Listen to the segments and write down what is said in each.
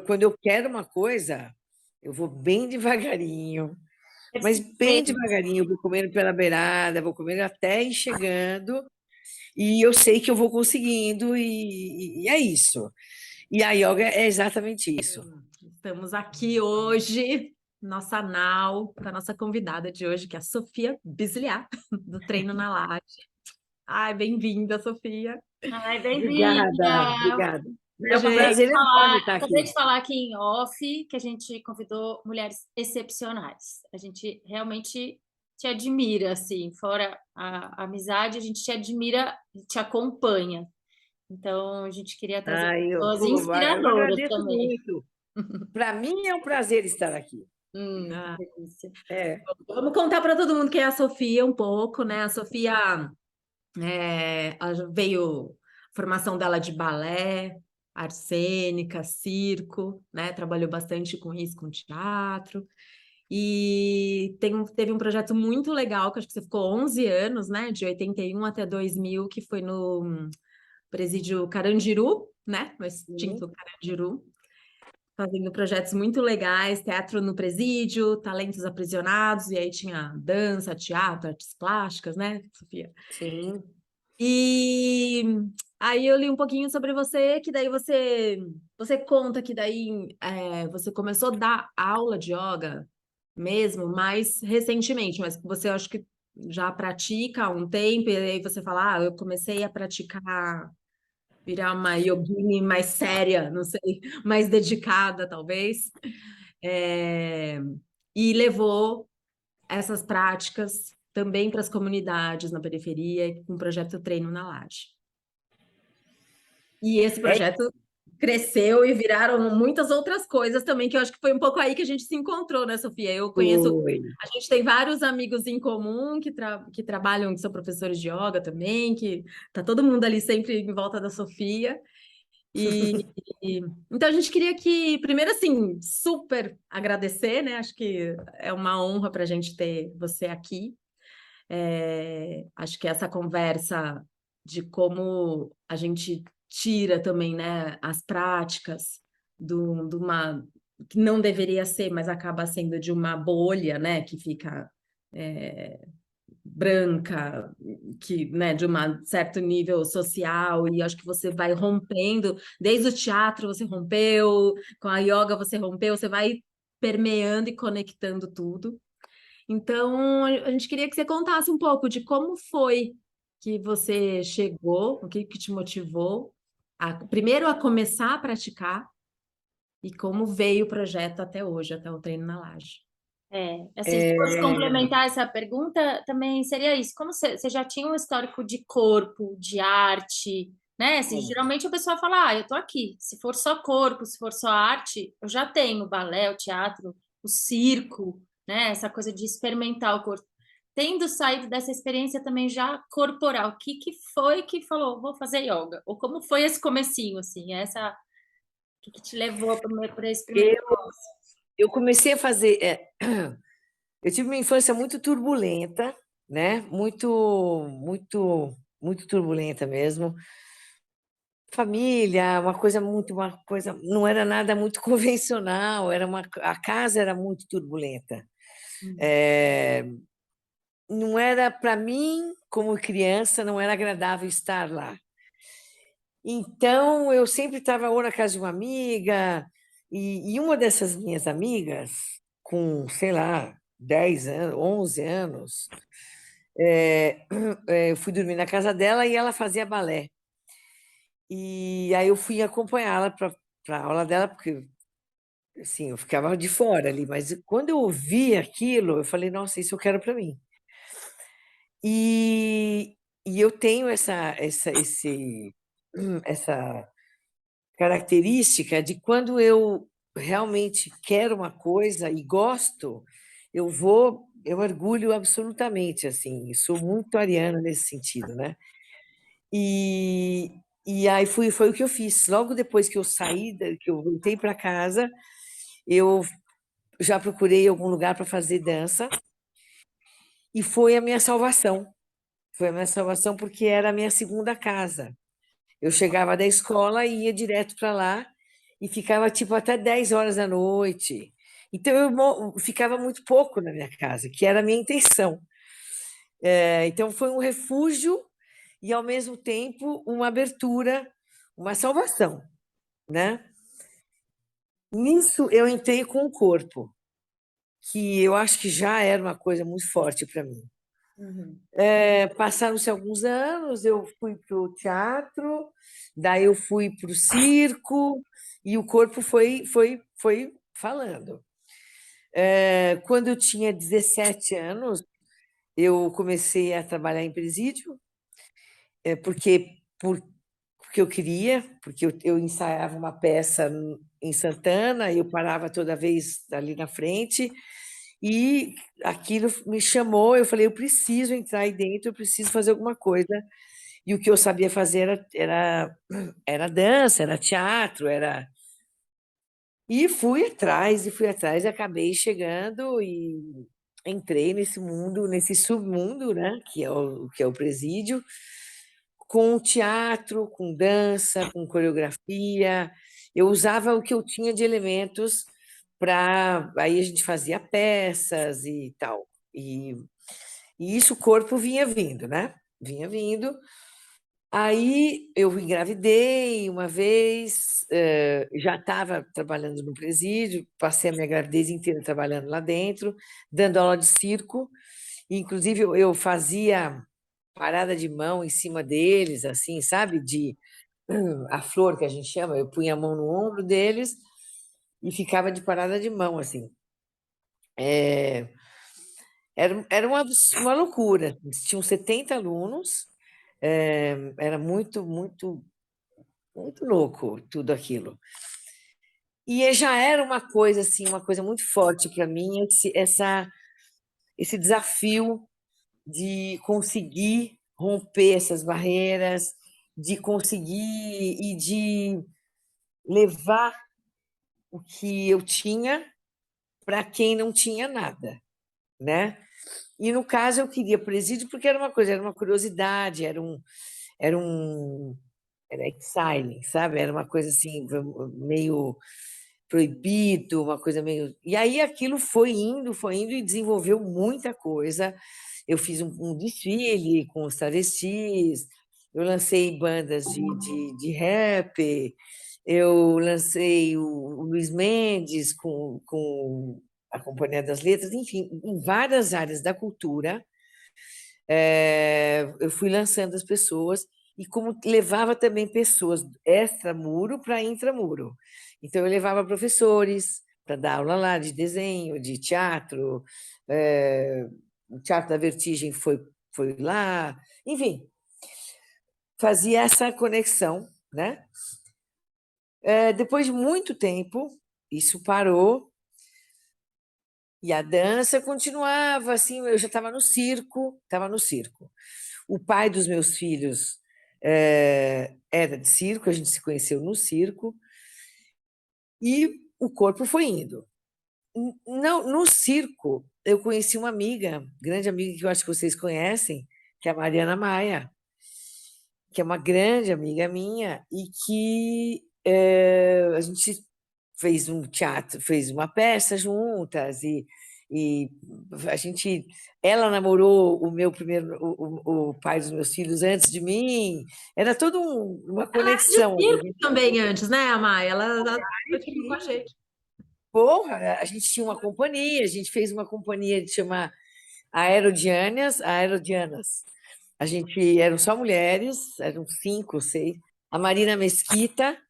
Quando eu quero uma coisa, eu vou bem devagarinho, mas bem Percebo. devagarinho, eu vou comendo pela beirada, vou comendo até ir chegando, e eu sei que eu vou conseguindo, e é isso. E a yoga é exatamente isso. Estamos aqui hoje, nossa Nau, com a nossa convidada de hoje, que é a Sofia Bisliat, do Treino na Laje. Ai, bem-vinda, Sofia. Ai, bem-vinda. Obrigada, obrigada. É um Gente, prazer enorme estar Acabei aqui. de falar aqui em off que a gente convidou mulheres excepcionais. A gente realmente te admira, assim, fora a amizade, a gente te admira e te acompanha. Então, a gente queria trazer Ai, pessoas eu inspiradoras agradeço também. muito. Para mim é um prazer estar aqui. ah, Que delícia. É. vamos contar para todo mundo quem é a Sofia um pouco, né? A Sofia ela veio a formação dela de balé, arcênica, circo, né? Trabalhou bastante com isso, com teatro. E teve um projeto muito legal, que acho que você ficou 11 anos, né? De 81 até 2000, que foi no Presídio Carandiru, né? No extinto Carandiru, fazendo projetos muito legais, teatro no presídio, talentos aprisionados, e aí tinha dança, teatro, artes plásticas, né, Sofia? Sim. E aí eu li um pouquinho sobre você, que daí você conta que daí você começou a dar aula de yoga mesmo, mais recentemente, mas que você acho que já pratica há um tempo, e aí você fala, eu comecei a praticar, virar uma yogini mais séria, não sei, mais dedicada, talvez, é, e levou essas práticas também para as comunidades na periferia, com o projeto Treino na Laje. E esse É, projeto cresceu e viraram muitas outras coisas também, que eu acho que foi um pouco aí que a gente se encontrou, né, Sofia? Eu conheço, foi. a gente tem vários amigos em comum que trabalham, que são professores de yoga também, que tá todo mundo ali sempre em volta da Sofia. E, então a gente queria que, primeiro assim, super agradecer, né? Acho que é uma honra para a gente ter você aqui. Acho que essa conversa de como a gente tira também, né, as práticas de uma que não deveria ser, mas acaba sendo de uma bolha, né, que fica branca, que, né, de um certo nível social, e acho que você vai rompendo, desde o teatro você rompeu, com a yoga você rompeu, você vai permeando e conectando tudo. Então, a gente queria que você contasse um pouco de como foi que você chegou, o que que te motivou primeiro a começar a praticar e como veio o projeto até hoje, até o Treino na Laje. Assim, se fosse complementar essa pergunta, também seria isso. Como você já tinha um histórico de corpo, de arte, né? Assim, geralmente a pessoa fala, eu tô aqui. Se for só corpo, se for só arte, eu já tenho o balé, o teatro, o circo, né? Essa coisa de experimentar o corpo. Tendo saído dessa experiência também já corporal, o que que foi que falou, vou fazer yoga? Ou como foi esse comecinho, assim? O que que te levou para esse primeiro Eu, eu comecei a fazer. Eu tive uma infância muito turbulenta, né? Muito turbulenta mesmo. Família, uma coisa, não era nada muito convencional, a casa era muito turbulenta. É, não era para mim, como criança, não era agradável estar lá. Então, eu sempre estava ou na casa de uma amiga, e uma dessas minhas amigas, com, sei lá, 10 anos, 11 anos, eu fui dormir na casa dela e ela fazia balé. E aí eu fui acompanhá-la para a aula dela, porque assim, eu ficava de fora ali, mas quando eu ouvi aquilo, eu falei, nossa, isso eu quero para mim. E, e eu tenho essa característica de quando eu realmente quero uma coisa e gosto, eu mergulho absolutamente, assim, sou muito ariana nesse sentido, né? E, e aí foi o que eu fiz. Logo depois que eu saí, que eu voltei para casa, eu já procurei algum lugar para fazer dança e foi a minha salvação. Foi a minha salvação porque era a minha segunda casa. Eu chegava da escola e ia direto para lá e ficava tipo até 10 horas da noite. Então eu ficava muito pouco na minha casa, que era a minha intenção. Então foi um refúgio e ao mesmo tempo uma abertura, uma salvação, né? Nisso eu entrei com o corpo, que eu acho que já era uma coisa muito forte para mim. Uhum. Passaram-se alguns anos, eu fui para o teatro, daí eu fui para o circo, e o corpo foi falando. Quando eu tinha 17 anos, eu comecei a trabalhar em presídio, porque eu queria, porque eu ensaiava uma peça em Santana, eu parava toda vez ali na frente, e aquilo me chamou, eu falei, eu preciso entrar aí dentro, eu preciso fazer alguma coisa. E o que eu sabia fazer era dança, era teatro, era. E fui atrás, e acabei chegando e entrei nesse mundo, nesse submundo, né, que é o presídio, com teatro, com dança, com coreografia. Eu usava o que eu tinha de elementos para. Aí a gente fazia peças e tal. E isso o corpo vinha vindo, né? Vinha vindo. Aí eu engravidei uma vez, já estava trabalhando no presídio, passei a minha gravidez inteira trabalhando lá dentro, dando aula de circo. Inclusive, eu fazia parada de mão em cima deles, assim, sabe? A flor que a gente chama, eu punha a mão no ombro deles e ficava de parada de mão, assim. Era uma loucura. Tinham 70 alunos, era muito, muito, muito louco tudo aquilo. E já era uma coisa assim, uma coisa muito forte para mim, esse desafio de conseguir romper essas barreiras, de conseguir e de levar o que eu tinha para quem não tinha nada, né? E no caso eu queria presídio porque era uma coisa, era uma curiosidade, era um, era exciting, sabe? Era uma coisa assim meio proibido, uma coisa meio. E aí aquilo foi indo e desenvolveu muita coisa. Eu fiz um desfile com os travestis, eu lancei bandas de rap, eu lancei o Luiz Mendes com a Companhia das Letras, enfim, em várias áreas da cultura, eu fui lançando as pessoas e como levava também pessoas extramuro para intramuro. Então, eu levava professores para dar aula lá de desenho, de teatro, o Teatro da Vertigem foi lá, enfim, fazia essa conexão, né? Depois de muito tempo, isso parou e a dança continuava, assim, eu já estava no circo, estava no circo. O pai dos meus filhos era de circo, a gente se conheceu no circo, e o corpo foi indo. Não, no circo, eu conheci uma amiga, grande amiga que eu acho que vocês conhecem, que é a Mariana Maia, que é uma grande amiga minha, e que a gente fez um teatro, fez uma peça juntas, e a gente. Ela namorou o meu primeiro, o pai dos meus filhos antes de mim, era toda uma Ela era de conexão. circo também antes, né, a Maia? Ela foi com a gente. Porra, a gente tinha uma companhia, a gente fez uma companhia de chamar Aerodianas. A gente eram só mulheres, eram 5 ou 6. A Marina Mesquita,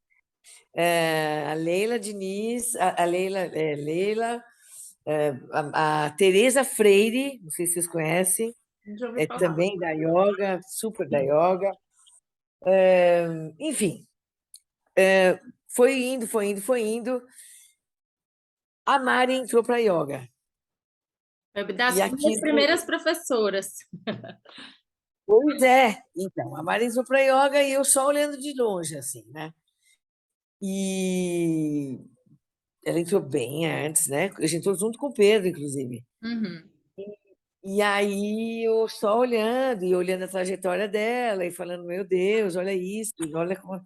a Leila Diniz, a Leila, a Tereza Freire, não sei se vocês conhecem, Já ouvi é falar. também da yoga, super da yoga. Enfim, foi indo, foi indo, foi indo. A Mari entrou para yoga. Foi das E minhas aquilo. primeiras professoras. Pois é, então, a Mari entrou para yoga e eu só olhando de longe, assim, né? E ela entrou bem antes, né? A gente entrou junto com o Pedro, inclusive. Uhum. E aí eu só olhando e olhando a trajetória dela e falando, meu Deus, olha isso, olha como.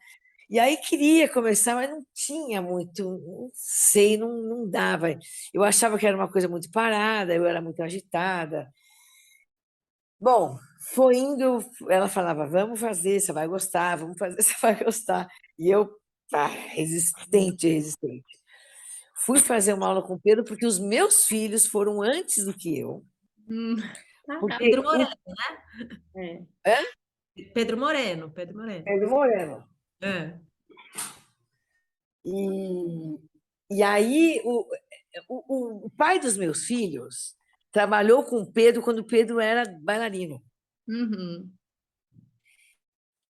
E aí queria começar, mas não tinha muito, não sei, não dava. Eu achava que era uma coisa muito parada, eu era muito agitada. Bom, foi indo, ela falava, vamos fazer, você vai gostar, vamos fazer, você vai gostar. E eu, resistente, resistente. Fui fazer uma aula com o Pedro porque os meus filhos foram antes do que eu. Hum, Porque Pedro o Moreno, é. Hã? Pedro Moreno, Pedro Moreno. Pedro Moreno. É. E, e aí, o pai dos meus filhos trabalhou com o Pedro quando o Pedro era bailarino. Uhum.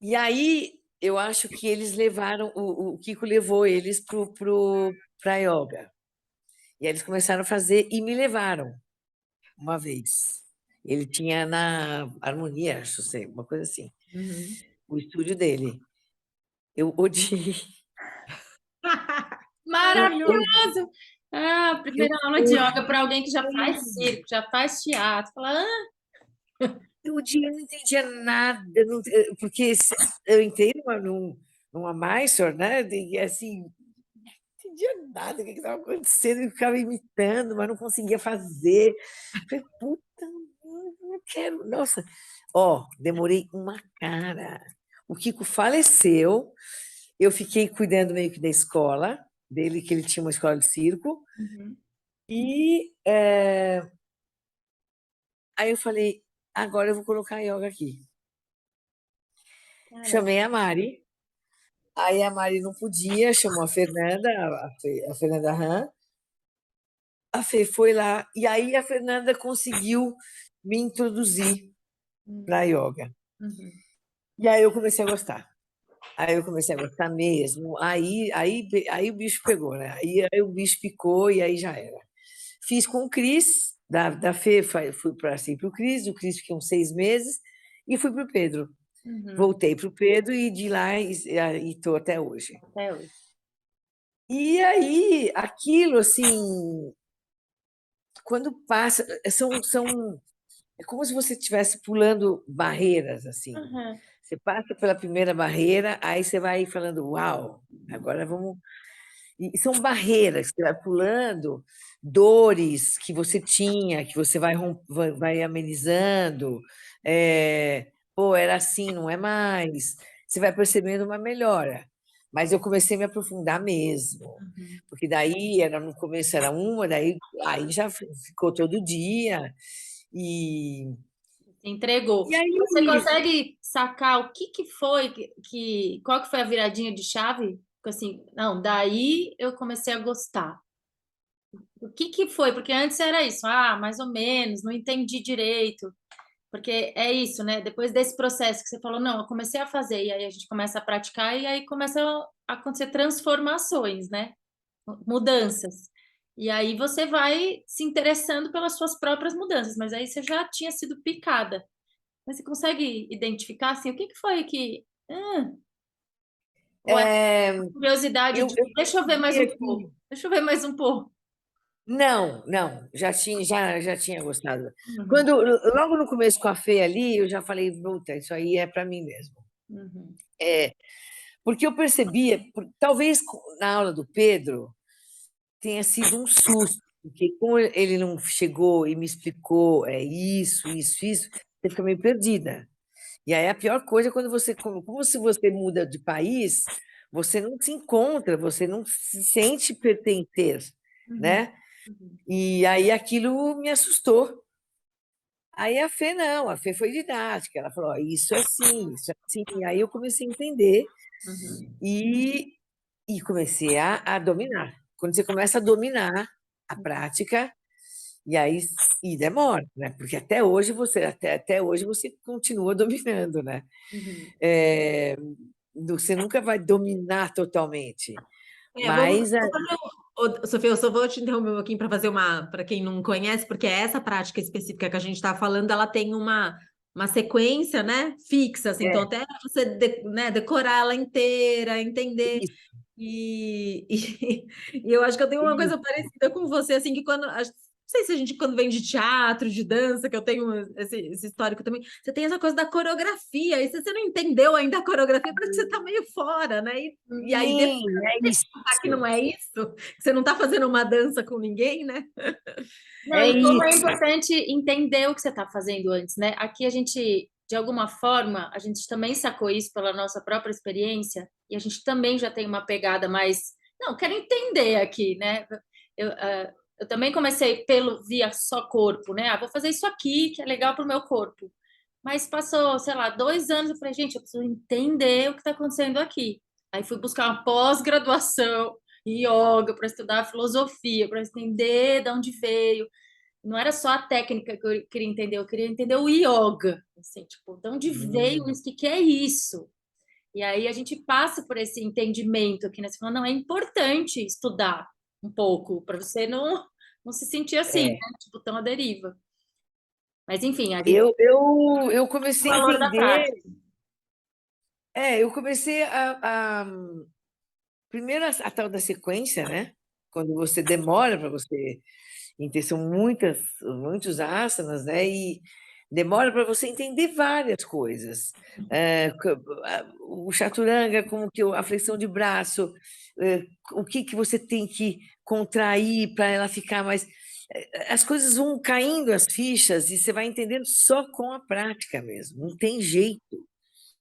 E aí, eu acho que eles levaram, o Kiko levou eles para yoga. E aí eles começaram a fazer e me levaram uma vez. Ele tinha na Harmonia, acho, sei, uma coisa assim, Uhum. o estúdio dele. Eu odiei. Eu, Maravilhoso! Ah, eu primeira aula de yoga para alguém que já faz odiei. circo, já faz teatro. Fala, Eu odiei, não entendia nada, porque eu entrei numa Mysore, né? E assim, não entendia nada do que estava acontecendo, eu ficava imitando, mas não conseguia fazer. Falei, puta, não quero. Nossa, ó, demorei uma cara. O Kiko faleceu, eu fiquei cuidando meio que da escola dele, que ele tinha uma escola de circo, uhum. e aí eu falei, agora eu vou colocar yoga aqui. Caramba. Chamei a Mari. Aí a Mari não podia, chamou a Fernanda, a Fernanda Han. A Fê foi lá, e aí a Fernanda conseguiu me introduzir para a yoga. Uhum. E aí eu comecei a gostar. Aí eu comecei a gostar mesmo. Aí o bicho pegou, né? Aí o bicho picou e aí já era. Fiz com o Cris, da Fê, fui para o Cris, do Cris fiquei uns 6 meses, e fui para o Pedro. Uhum. Voltei para o Pedro e de lá estou até hoje. Até hoje. E aí, aquilo, assim, quando passa, é como se você estivesse pulando barreiras, assim. Uhum. Você passa pela primeira barreira, aí você vai falando, uau, agora vamos. E são barreiras que você vai pulando, dores que você tinha, que você vai amenizando. Pô, era assim, não é mais. Você vai percebendo uma melhora. Mas eu comecei a me aprofundar mesmo, Uhum. porque daí era no começo era uma, daí aí já ficou todo dia. E, Entregou. e aí Você consegue sacar o que foi qual que foi a viradinha de chave? Assim, não, daí eu comecei a gostar. O que foi? Porque antes era isso, mais ou menos, não entendi direito. Porque é isso, né? Depois desse processo que você falou, não, eu comecei a fazer, e aí a gente começa a praticar, e aí começam a acontecer transformações, né? Mudanças. E aí você vai se interessando pelas suas próprias mudanças, mas aí você já tinha sido picada. Mas você consegue identificar assim, o que foi que. Ou é curiosidade eu, de eu deixa eu ver mais um percebia pouco, que deixa eu ver mais um pouco. não, já tinha gostado. Uhum, Logo no começo com a Fê ali, eu já falei, puta, isso aí é para mim mesmo. uhum, Porque eu percebia, talvez na aula do Pedro tenha sido um susto, porque como ele não chegou e me explicou, isso, você fica meio perdida. E aí a pior coisa é quando você, como se você muda de país, você não se encontra, você não se sente pertencer, uhum, né? uhum, E aí aquilo me assustou. Aí a Fê não, a Fê foi didática, ela falou, ó, isso é assim. E aí eu comecei a entender uhum, e, e comecei a dominar. Quando você começa a dominar a prática, e aí e demora, né? Porque até hoje você continua dominando, né? uhum. É, você nunca vai dominar totalmente, Vamos mas fazer Sofia, eu só vou te interromper um pouquinho para fazer para quem não conhece, porque essa prática específica que a gente está falando, ela tem uma sequência, né, fixa, assim, então é até você né, decorar ela inteira, entender. isso, E, e, e eu acho que eu tenho uma coisa isso. parecida com você, assim, que quando sei se a gente, quando vem de teatro, de dança, que eu tenho esse histórico também, você tem essa coisa da coreografia, e se você não entendeu ainda a coreografia, parece que você está meio fora, né? E aí depois Sim, é isso. que não é isso, que você não está fazendo uma dança com ninguém, né? Não, É e como é isso. importante entender o que você está fazendo antes, né? Aqui a gente, de alguma forma, a gente também sacou isso pela nossa própria experiência e a gente também já tem uma pegada mais. Não, quero entender aqui, né? Eu também comecei via só corpo, né? Ah, vou fazer isso aqui, que é legal para o meu corpo. Mas passou, sei lá, 2 anos, eu falei, gente, eu preciso entender o que está acontecendo aqui. Aí fui buscar uma pós-graduação em yoga para estudar filosofia, para entender de onde veio. Não era só a técnica que eu queria entender, eu queria entender o yoga. Assim, tipo, de onde veio isso? O que é isso? E aí a gente passa por esse entendimento aqui, né? Você fala, não, é importante estudar um pouco para você não se sentir assim, né? É. Tipo, tão à deriva. Mas enfim, a gente Eu o comecei a valor da entender, prática. eu comecei primeiro a tal da sequência, né? Quando você demora para você, são muitos asanas, né? E demora para você entender várias coisas. O chaturanga, como que a flexão de braço, o que que você tem que contrair para ela ficar mais. As coisas vão caindo as fichas e você vai entendendo só com a prática mesmo. Não tem jeito.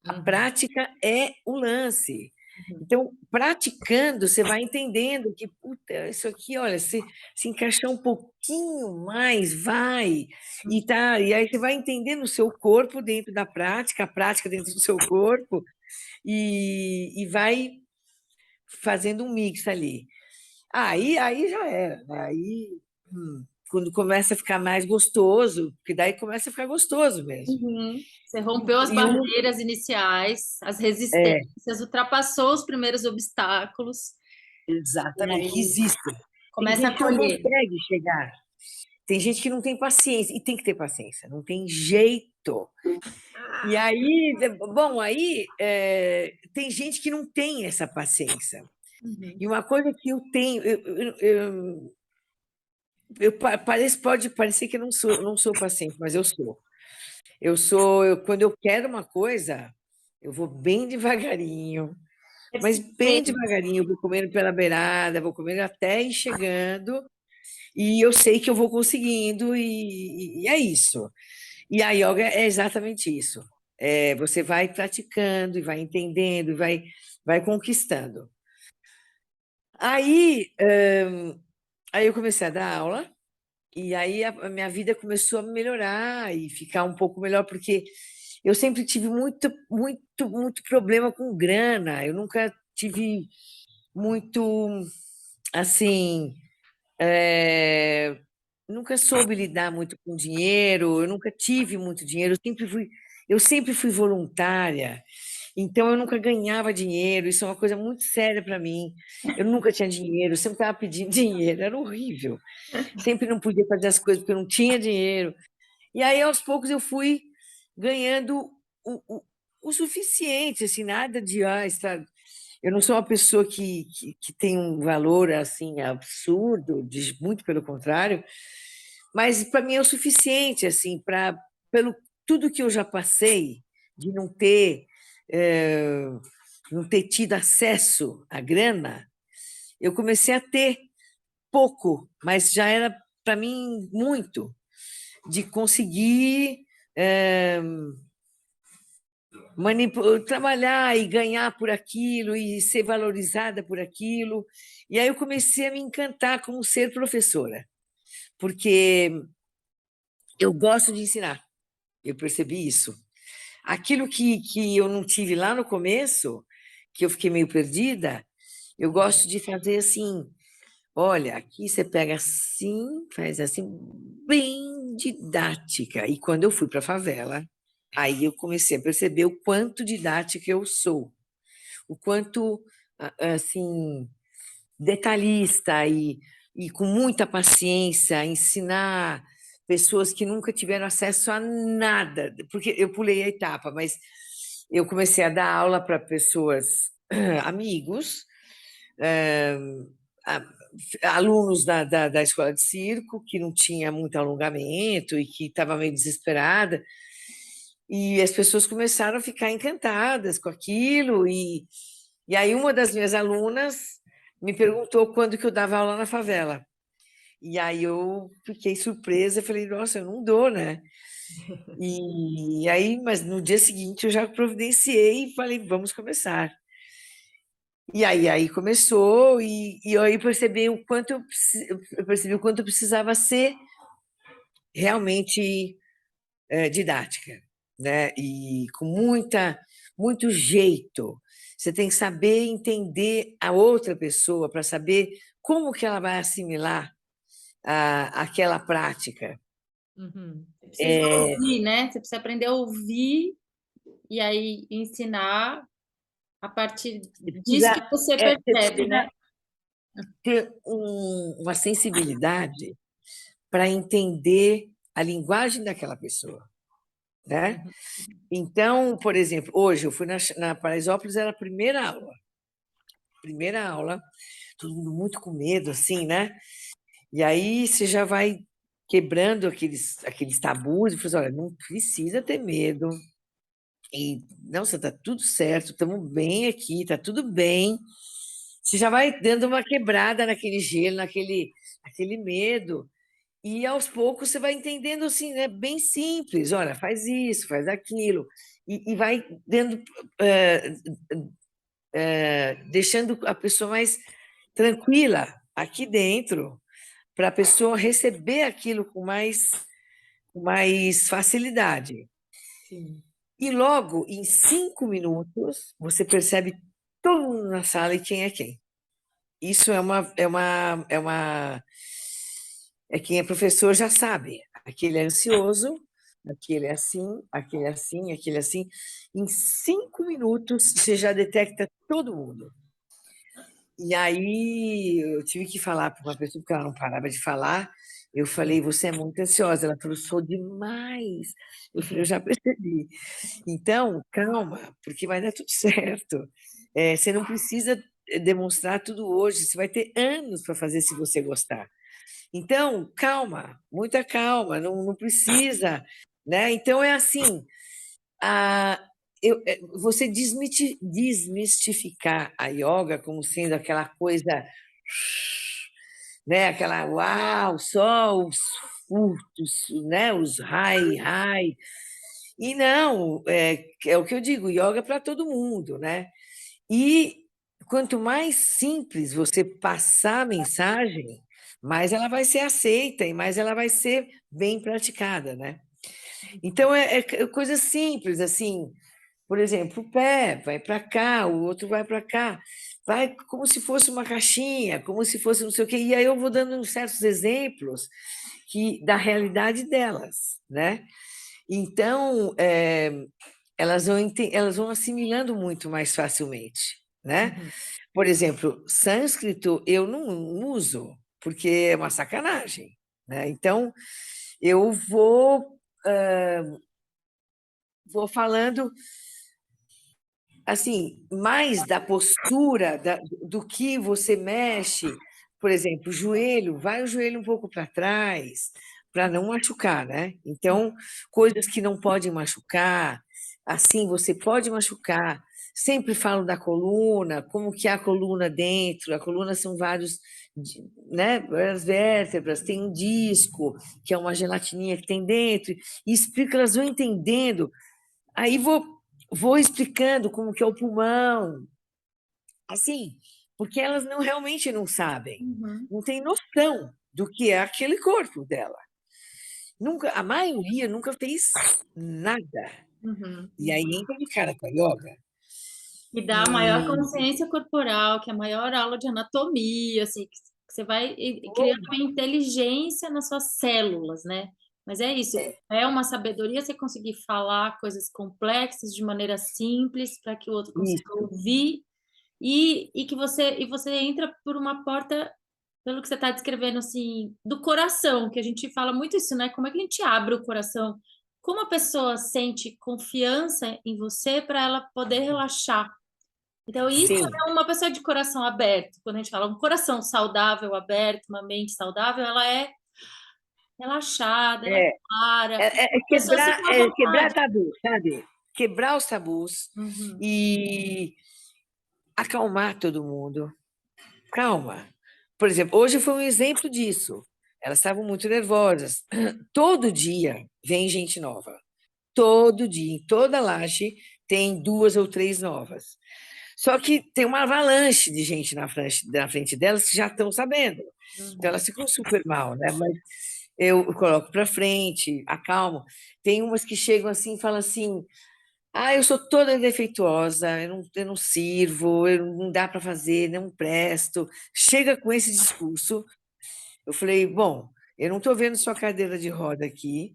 A Uhum, prática é o lance. Uhum. Então, praticando, você vai entendendo que, puta, isso aqui, olha, se encaixar um pouquinho mais, vai. E aí você vai entendendo o seu corpo dentro da prática, a prática dentro do seu corpo, e vai fazendo um mix ali. Aí já era, né? Quando começa a ficar mais gostoso, porque daí começa a ficar gostoso mesmo. Uhum. Você rompeu as E um, barreiras iniciais, as é, resistências, ultrapassou os primeiros obstáculos, e exatamente, que aí existe. Tem começa a gente que não colher. consegue chegar. Tem gente que não tem paciência, e tem que ter paciência, não tem jeito. E aí, bom, tem gente que não tem essa paciência. Uhum. E uma coisa que eu tenho, pode parecer que eu não sou paciente, mas eu sou. Quando eu quero uma coisa, eu vou bem devagarinho, mas bem Persistente. devagarinho, eu vou comendo pela beirada, vou comendo até ir chegando, e eu sei que eu vou conseguindo, e é isso. E a yoga é exatamente isso. Você vai praticando, e vai entendendo, e vai conquistando. Aí, aí eu comecei a dar aula, e aí a minha vida começou a melhorar e ficar um pouco melhor, porque eu sempre tive muito problema com grana. Eu nunca tive muito, assim, nunca soube lidar muito com dinheiro, eu nunca tive muito dinheiro, eu sempre fui voluntária, então eu nunca ganhava dinheiro, isso é uma coisa muito séria para mim. Eu nunca tinha dinheiro, eu sempre estava pedindo dinheiro, era horrível. Sempre não podia fazer as coisas porque eu não tinha dinheiro. E aí, aos poucos, eu fui ganhando o, o, o suficiente, assim, nada de eu não sou uma pessoa que tem um valor assim absurdo, muito pelo contrário, mas para mim é o suficiente assim para pelo tudo que eu já passei de eh, não ter tido acesso à grana, eu comecei a ter pouco, mas já era para mim muito de conseguir trabalhar e ganhar por aquilo e ser valorizada por aquilo. E aí eu comecei a me encantar como ser professora, porque eu gosto de ensinar, eu percebi isso. Aquilo que eu não tive lá no começo, que eu fiquei meio perdida, eu gosto de fazer assim. Olha, aqui você pega assim, faz assim, bem didática. E quando eu fui para a favela, aí eu comecei a perceber o quanto didática eu sou, o quanto, assim, detalhista e com muita paciência, ensinar pessoas que nunca tiveram acesso a nada, porque eu pulei a etapa, mas eu comecei a dar aula para pessoas, amigos, alunos da escola de circo, que não tinha muito alongamento e que estava meio desesperada, e as pessoas começaram a ficar encantadas com aquilo, e aí uma das minhas alunas me perguntou quando que eu dava aula na favela. E aí eu fiquei surpresa, falei, nossa, eu não dou, né? E aí, mas no dia seguinte eu já providenciei e falei, vamos começar. E aí começou, e aí percebi o quanto eu percebi o quanto eu precisava ser realmente didática, né? E com muito jeito. Você tem que saber entender a outra pessoa para saber como que ela vai assimilar aquela prática. Uhum. Você precisa ouvir, né? Você precisa aprender a ouvir e aí ensinar a partir disso que você Você percebe, precisa né? ter uma sensibilidade para entender a linguagem daquela pessoa, né? Uhum. Então, por exemplo, hoje eu fui na Paraisópolis, era a primeira aula, todo mundo muito com medo, assim, né? E aí você já vai quebrando aqueles tabus e fala assim, olha, não precisa ter medo, e não, você está tudo certo, estamos bem aqui, está tudo bem. Você já vai dando uma quebrada naquele gelo, aquele medo. E aos poucos você vai entendendo assim, né? Bem simples, olha, faz isso, faz aquilo, e vai dando, deixando a pessoa mais tranquila aqui dentro, para a pessoa receber aquilo com mais facilidade. Sim. E logo, em 5 minutos, você percebe todo mundo na sala e quem é quem. Isso quem é professor já sabe. Aquele é ansioso, aquele é assim, aquele é assim, aquele é assim. Em 5 minutos, você já detecta todo mundo. E aí, eu tive que falar para uma pessoa, porque ela não parava de falar. Eu falei, você é muito ansiosa. Ela falou, sou demais. Eu falei, eu já percebi. Então, calma, porque vai dar tudo certo. Você não precisa demonstrar tudo hoje, você vai ter anos para fazer se você gostar. Então, calma, muita calma, não precisa, né? Então é assim, a, você desmistificar a yoga como sendo aquela coisa, né? Aquela uau, só os furtos, né? Os high. E não, é o que eu digo, yoga é para todo mundo, né? E quanto mais simples você passar a mensagem, mais ela vai ser aceita e mais ela vai ser bem praticada, né? Então, é coisa simples, assim, por exemplo, o pé vai para cá, o outro vai para cá, vai como se fosse uma caixinha, como se fosse não sei o quê. E aí eu vou dando certos exemplos da realidade delas, né? Então, elas vão assimilando muito mais facilmente, né? Uhum. Por exemplo, sânscrito eu não uso, porque é uma sacanagem, né? Então, eu vou falando assim, mais da postura, do que você mexe. Por exemplo, o joelho, vai o joelho um pouco para trás, para não machucar, né? Então, coisas que não podem machucar, assim, você pode machucar. Sempre falo da coluna, como que é a coluna dentro. A coluna são né, várias vértebras, tem um disco, que é uma gelatininha que tem dentro, e explico, elas vão entendendo. Aí vou explicando como que é o pulmão, assim, porque elas realmente não sabem, Uhum. não têm noção do que é aquele corpo dela. Nunca, a maioria nunca fez nada. Uhum. E aí entra de cara com a yoga. E dá maior E consciência corporal, que é a maior aula de anatomia, assim, que você vai criando uma inteligência nas suas células, né? Mas é isso, é uma sabedoria você conseguir falar coisas complexas de maneira simples para que o outro consiga isso, ouvir que você entra por uma porta, pelo que você está descrevendo, assim, do coração, que a gente fala muito isso, né? Como é que a gente abre o coração? Como a pessoa sente confiança em você para ela poder relaxar? Então, isso Sim, é uma pessoa de coração aberto. Quando a gente fala um coração saudável, aberto, uma mente saudável, ela é relaxada, ela é é, clara, é a pessoa se à quebrar vontade. tabu, sabe? Quebrar os tabus Uhum. e acalmar todo mundo. Calma. Por exemplo, hoje foi um exemplo disso. Elas estavam muito nervosas. Todo dia vem gente nova. Todo dia, em toda laje, tem 2 ou 3 novas. Só que tem uma avalanche de gente na frente delas que já estão sabendo. Então Uhum. elas ficam super mal, né? Mas eu coloco para frente, acalmo. Tem umas que chegam assim e falam assim: ah, eu sou toda defeituosa, eu não sirvo, não dá para fazer, não presto. Chega com esse discurso. Eu falei: bom, eu não estou vendo sua cadeira de roda aqui,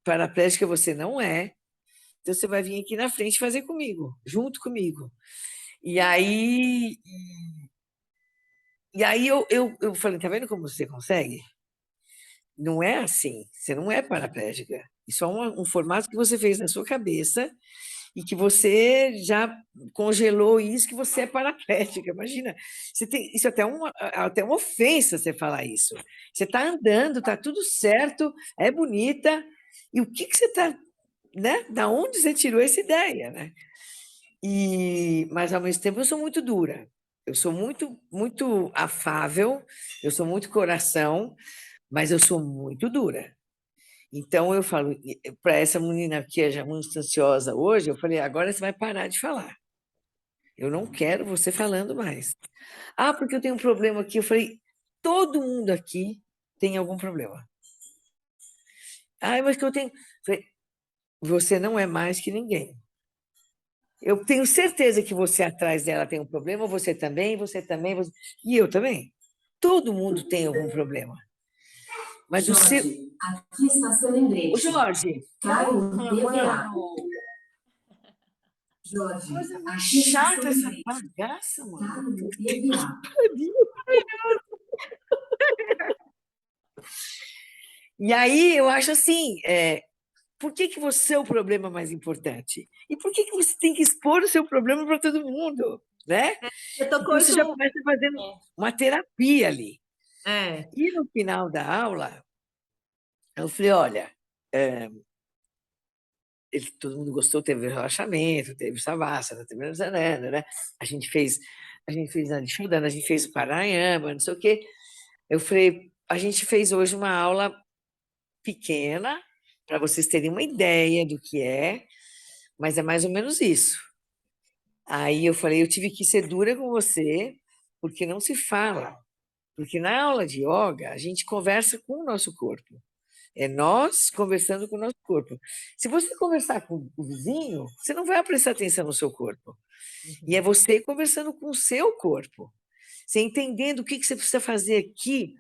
paraplégica você não é, então você vai vir aqui na frente fazer comigo, junto comigo. E aí, eu falei: tá vendo como você consegue? Não é assim, você não é paraplégica. Isso é um formato que você fez na sua cabeça e que você já congelou isso, que você é paraplégica. Imagina, isso é até uma ofensa você falar isso. Você está andando, está tudo certo, é bonita, e o que você está, né? Da onde você tirou essa ideia, né? Mas ao mesmo tempo eu sou muito dura. Eu sou muito afável, eu sou muito coração, mas eu sou muito dura. Então eu falo para essa menina que é já muito ansiosa hoje, eu falei: agora você vai parar de falar. Eu não quero você falando mais. Ah, porque eu tenho um problema aqui. Eu falei: todo mundo aqui tem algum problema. Ah, mas que eu tenho. Eu falei: você não é mais que ninguém. Eu tenho certeza que você atrás dela tem um problema, você também, e eu também. Todo mundo tem algum problema. Mas o seu. Jorge, aqui está seu Ô, lembrete. Jorge, Caio EVA. mano, Jorge, coisa mais aqui está seu chata essa lembrete. bagaça, mano. Caio EVA. E aí eu acho assim, por que que você é o problema mais importante? E por que que você tem que expor o seu problema para todo mundo, né? Você tocou Então você isso. já começa fazendo uma terapia ali. É. E no final da aula, eu falei: olha, todo mundo gostou, teve relaxamento, teve Savasana, teve Zanana, né? A gente fez, a gente fez a Dishudana, a gente fez o Pranayama, não sei o quê. Eu falei: a gente fez hoje uma aula pequena, para vocês terem uma ideia do que é, mas é mais ou menos isso. Aí eu falei: eu tive que ser dura com você, porque não se fala. Porque na aula de yoga, a gente conversa com o nosso corpo. É nós conversando com o nosso corpo. Se você conversar com o vizinho, você não vai prestar atenção no seu corpo. E é você conversando com o seu corpo. Você entendendo o que que você precisa fazer aqui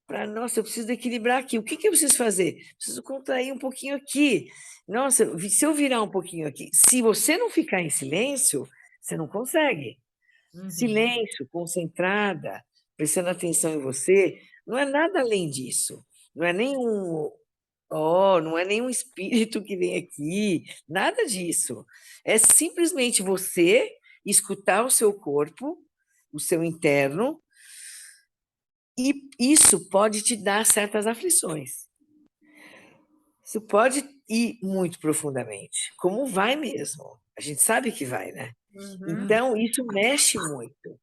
para, nossa, eu preciso equilibrar aqui. O que que eu preciso fazer? Preciso contrair um pouquinho aqui. Nossa, se eu virar um pouquinho aqui, se você não ficar em silêncio, você não consegue. Uhum. Silêncio, concentrada, prestando atenção em você, não é nada além disso. Não é nenhum, não é nenhum espírito que vem aqui, nada disso. É simplesmente você escutar o seu corpo, o seu interno, e isso pode te dar certas aflições. Isso pode ir muito profundamente, como vai mesmo. A gente sabe que vai, né? Uhum. Então, isso mexe muito.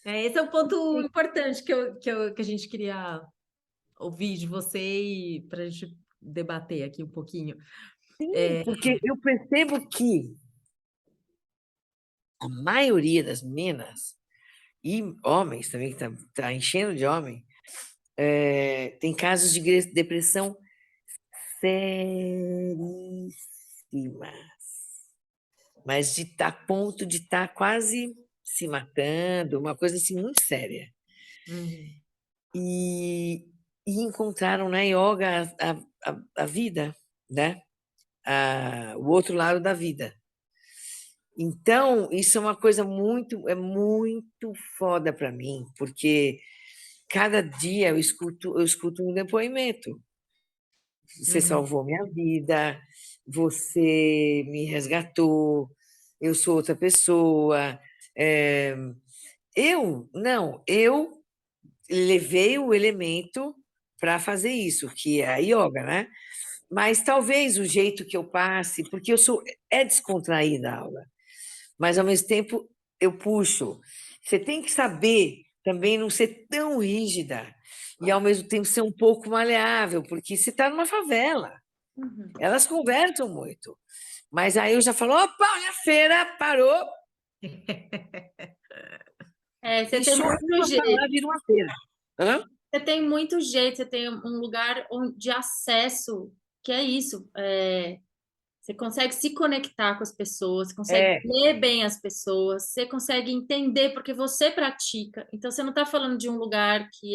Esse é o ponto importante que a gente queria ouvir de você e para a gente debater aqui um pouquinho. Porque eu percebo que a maioria das meninas, e homens também, que tá enchendo de homem, tem casos de depressão seríssimas, mas de estar a ponto de estar quase se matando, uma coisa assim muito séria. Uhum. E, e encontraram na yoga a vida, né? O outro lado da vida. Então, isso é uma coisa muito foda para mim, porque cada dia eu escuto um depoimento. Você Uhum. salvou minha vida, você me resgatou, eu sou outra pessoa. Eu levei o elemento para fazer isso, que é a yoga, né? Mas talvez o jeito que eu passe, porque é descontraída a aula, mas ao mesmo tempo eu puxo. Você tem que saber também não ser tão rígida e ao mesmo tempo ser um pouco maleável, porque você está numa favela, Uhum. elas conversam muito. Mas aí eu já falo, opa, olha a feira, parou, Você e tem só muito uma jeito. palavra vira uma feira. Hã? Você tem muito jeito, você tem um lugar de acesso, que é isso. Você consegue se conectar com as pessoas, você consegue É, ler bem as pessoas, você consegue entender porque você pratica. Então, você não está falando de um lugar sim.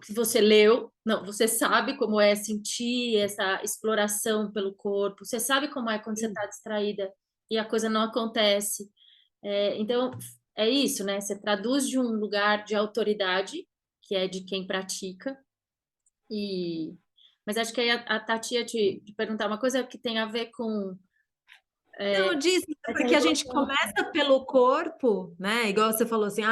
que você leu, não, você sabe como é sentir essa exploração pelo corpo, você sabe como é quando você está distraída e a coisa não acontece. Então, é isso, né? Você traduz de um lugar de autoridade, que é de quem pratica, e... Mas acho que aí a Tati ia te perguntar uma coisa que tem a ver com Não, eu disse, essa porque a gente evolução. começa pelo corpo, né? Igual você falou assim,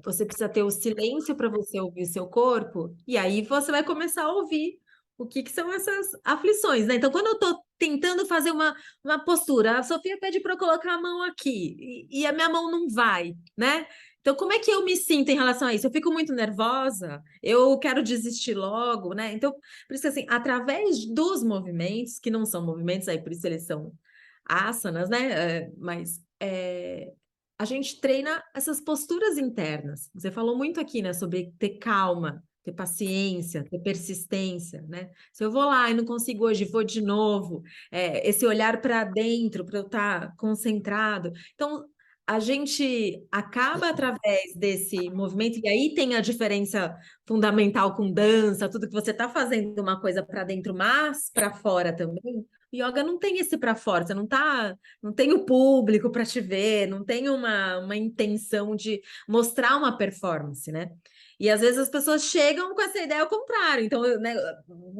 você precisa ter o silêncio para você ouvir o seu corpo, e aí você vai começar a ouvir o que, que são essas aflições, né? Então, quando eu estou tentando fazer uma postura, a Sofia pede para eu colocar a mão aqui, e a minha mão não vai, né? Então, como é que eu me sinto em relação a isso? Eu fico muito nervosa, eu quero desistir logo, né? Então, por isso que, assim, através dos movimentos, que não são movimentos, aí por isso eles são asanas, né? A gente treina essas posturas internas. Você falou muito aqui, né, sobre ter calma, ter paciência, ter persistência, né? Se eu vou lá e não consigo hoje, vou de novo. Esse olhar para dentro, para eu estar concentrado. Então, a gente acaba através desse movimento, e aí tem a diferença fundamental com dança, tudo que você está fazendo uma coisa para dentro, mas para fora também. Yoga não tem esse para fora, você não tem o público para te ver, não tem uma intenção de mostrar uma performance, né? E às vezes as pessoas chegam com essa ideia ao contrário, então, né,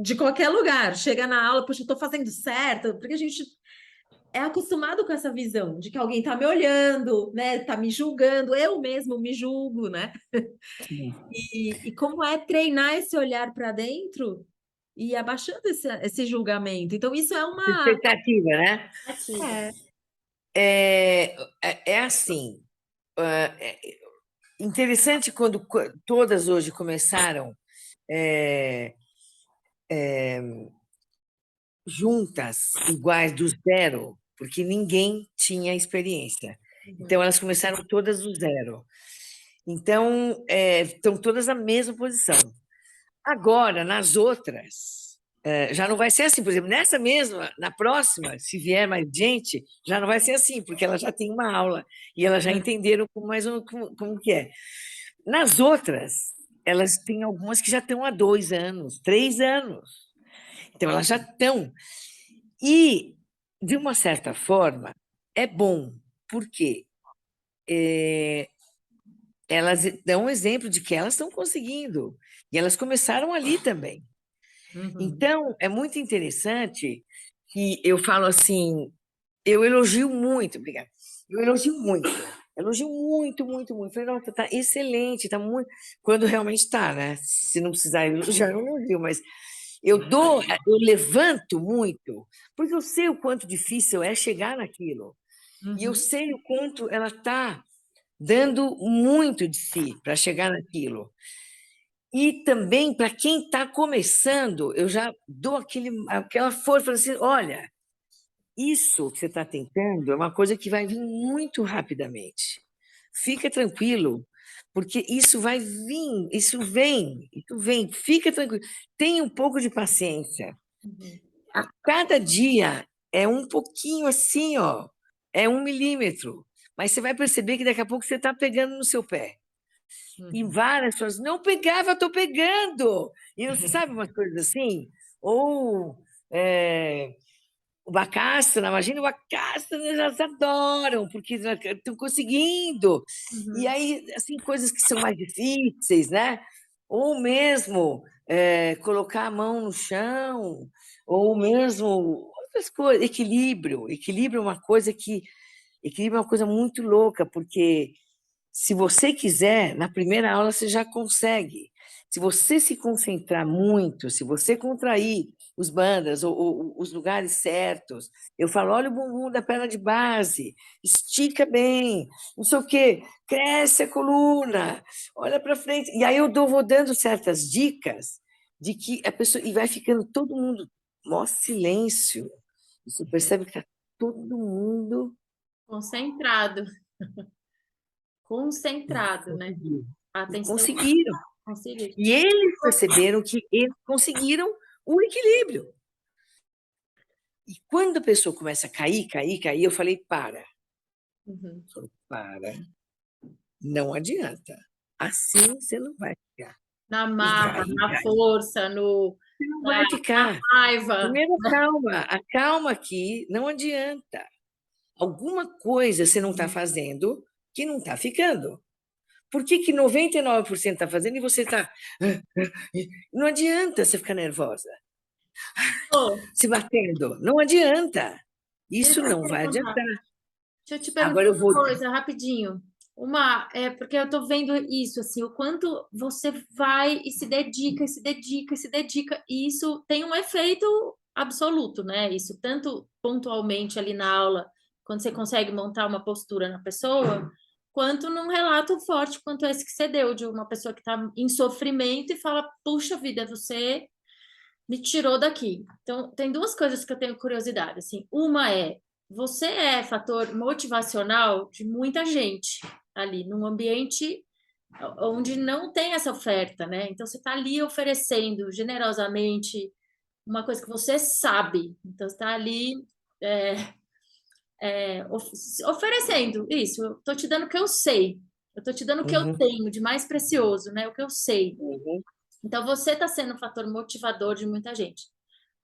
de qualquer lugar, chega na aula, puxa, eu estou fazendo certo, porque a gente é acostumado com essa visão de que alguém está me olhando, né? Está me julgando, eu mesmo me julgo, né? E como é treinar esse olhar para dentro e abaixando esse julgamento. Então, isso é uma. Expectativa, né? Ativa. É. É assim, é interessante quando todas hoje começaram juntas, iguais do zero, porque ninguém tinha experiência. Então, elas começaram todas do zero. Então, estão todas na mesma posição. Agora, nas outras, já não vai ser assim. Por exemplo, nessa mesma, na próxima, se vier mais gente, já não vai ser assim, porque elas já têm uma aula e elas já entenderam como que é. Nas outras, elas têm algumas que já estão há 2 anos, 3 anos. Então, elas já estão. E, de uma certa forma, é bom, porque elas dão um exemplo de que elas estão conseguindo. E elas começaram ali também. Uhum. Então, é muito interessante que eu falo assim, eu elogio muito, obrigada. Eu elogio muito, muito, muito. Falei, nossa, tá excelente, tá muito. Quando realmente está, né? Se não precisar elogiar, eu não elogio, mas eu levanto muito, porque eu sei o quanto difícil é chegar naquilo. E eu Uhum. sei o quanto ela está dando muito de si para chegar naquilo. E também, para quem está começando, eu já dou aquela força, falo assim, olha, isso que você está tentando é uma coisa que vai vir muito rapidamente. Fica tranquilo, porque isso vai vir, isso vem, fica tranquilo. Tenha um pouco de paciência. A cada dia é um pouquinho assim, ó, é 1 milímetro. Mas você vai perceber que daqui a pouco você está pegando no seu pé. E várias pessoas, não pegava, estou pegando. E você sabe umas coisas assim? Ou o Bacastra, imagina o Bacastra, elas adoram, porque estão conseguindo. E aí, assim, coisas que são mais difíceis, né? Ou mesmo colocar a mão no chão, ou mesmo outras coisas. Equilíbrio. Equilíbrio é uma coisa que... Equilíbrio é uma coisa muito louca, porque se você quiser, na primeira aula você já consegue. Se você se concentrar muito, se você contrair os bandas, ou os lugares certos, eu falo, olha o bumbum da perna de base, estica bem, não sei o quê, cresce a coluna, olha para frente. E aí eu vou dando certas dicas de que a pessoa... E vai ficando todo mundo, mó silêncio. Você percebe que está todo mundo... Concentrado. Concentrado, né? Conseguiu. A atenção Conseguiram. conseguiu. E eles perceberam que eles conseguiram o equilíbrio. E quando a pessoa começa a cair, eu falei, para. Uhum. Para. Não adianta. Assim você não vai ficar. Na marra, na força, Você não vai ficar. raiva. Primeiro, calma. A calma aqui não adianta. Alguma coisa você não está fazendo que não está ficando. Por que 99% está fazendo e você está... Não adianta você ficar nervosa, Ô, se batendo. Não adianta. Isso deixa eu não te vai perguntar. adiantar. Deixa eu te perguntar Agora eu uma vou... coisa, rapidinho. Porque eu tô vendo isso, assim, o quanto você vai e se dedica, e se dedica, e se dedica, e isso tem um efeito absoluto, né? Isso tanto pontualmente ali na aula, quando você consegue montar uma postura na pessoa, quanto num relato forte, quanto esse que você deu, de uma pessoa que está em sofrimento e fala, puxa vida, você me tirou daqui. Então, tem duas coisas que eu tenho curiosidade, assim. Uma é, você é fator motivacional de muita gente ali, num ambiente onde não tem essa oferta, né? Então, você está ali oferecendo generosamente uma coisa que você sabe. Então, você está ali é, oferecendo isso. Eu estou te dando o que eu sei. Eu estou te dando o que eu Uhum, tenho de mais precioso, né? O que eu sei. uhum, Então, você está sendo um fator motivador de muita gente.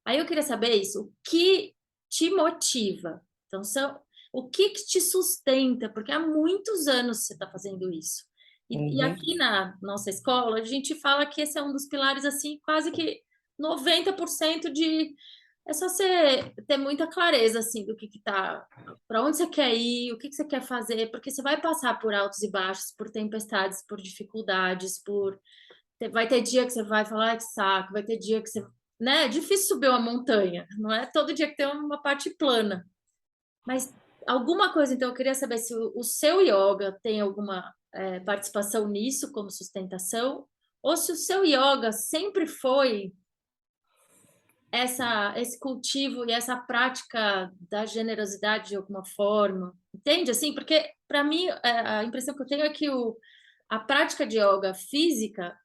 Aí eu queria saber isso, o que te motiva? Então, o que te sustenta? Porque há muitos anos você está fazendo isso. E uhum. aqui na nossa escola, a gente fala que esse é um dos pilares, assim, quase que 90% de... É só você ter muita clareza, assim, do que tá... Para onde você quer ir, o que você quer fazer, porque você vai passar por altos e baixos, por tempestades, por dificuldades, por... Vai ter dia que você vai falar, que saco, vai ter dia que você, né? É difícil subir uma montanha, não é todo dia que tem uma parte plana. Mas alguma coisa, então, eu queria saber se o seu yoga tem alguma participação nisso, como sustentação, ou se o seu yoga sempre foi esse cultivo e essa prática da generosidade de alguma forma. Entende? Assim, porque, para mim, a impressão que eu tenho é que a prática de yoga física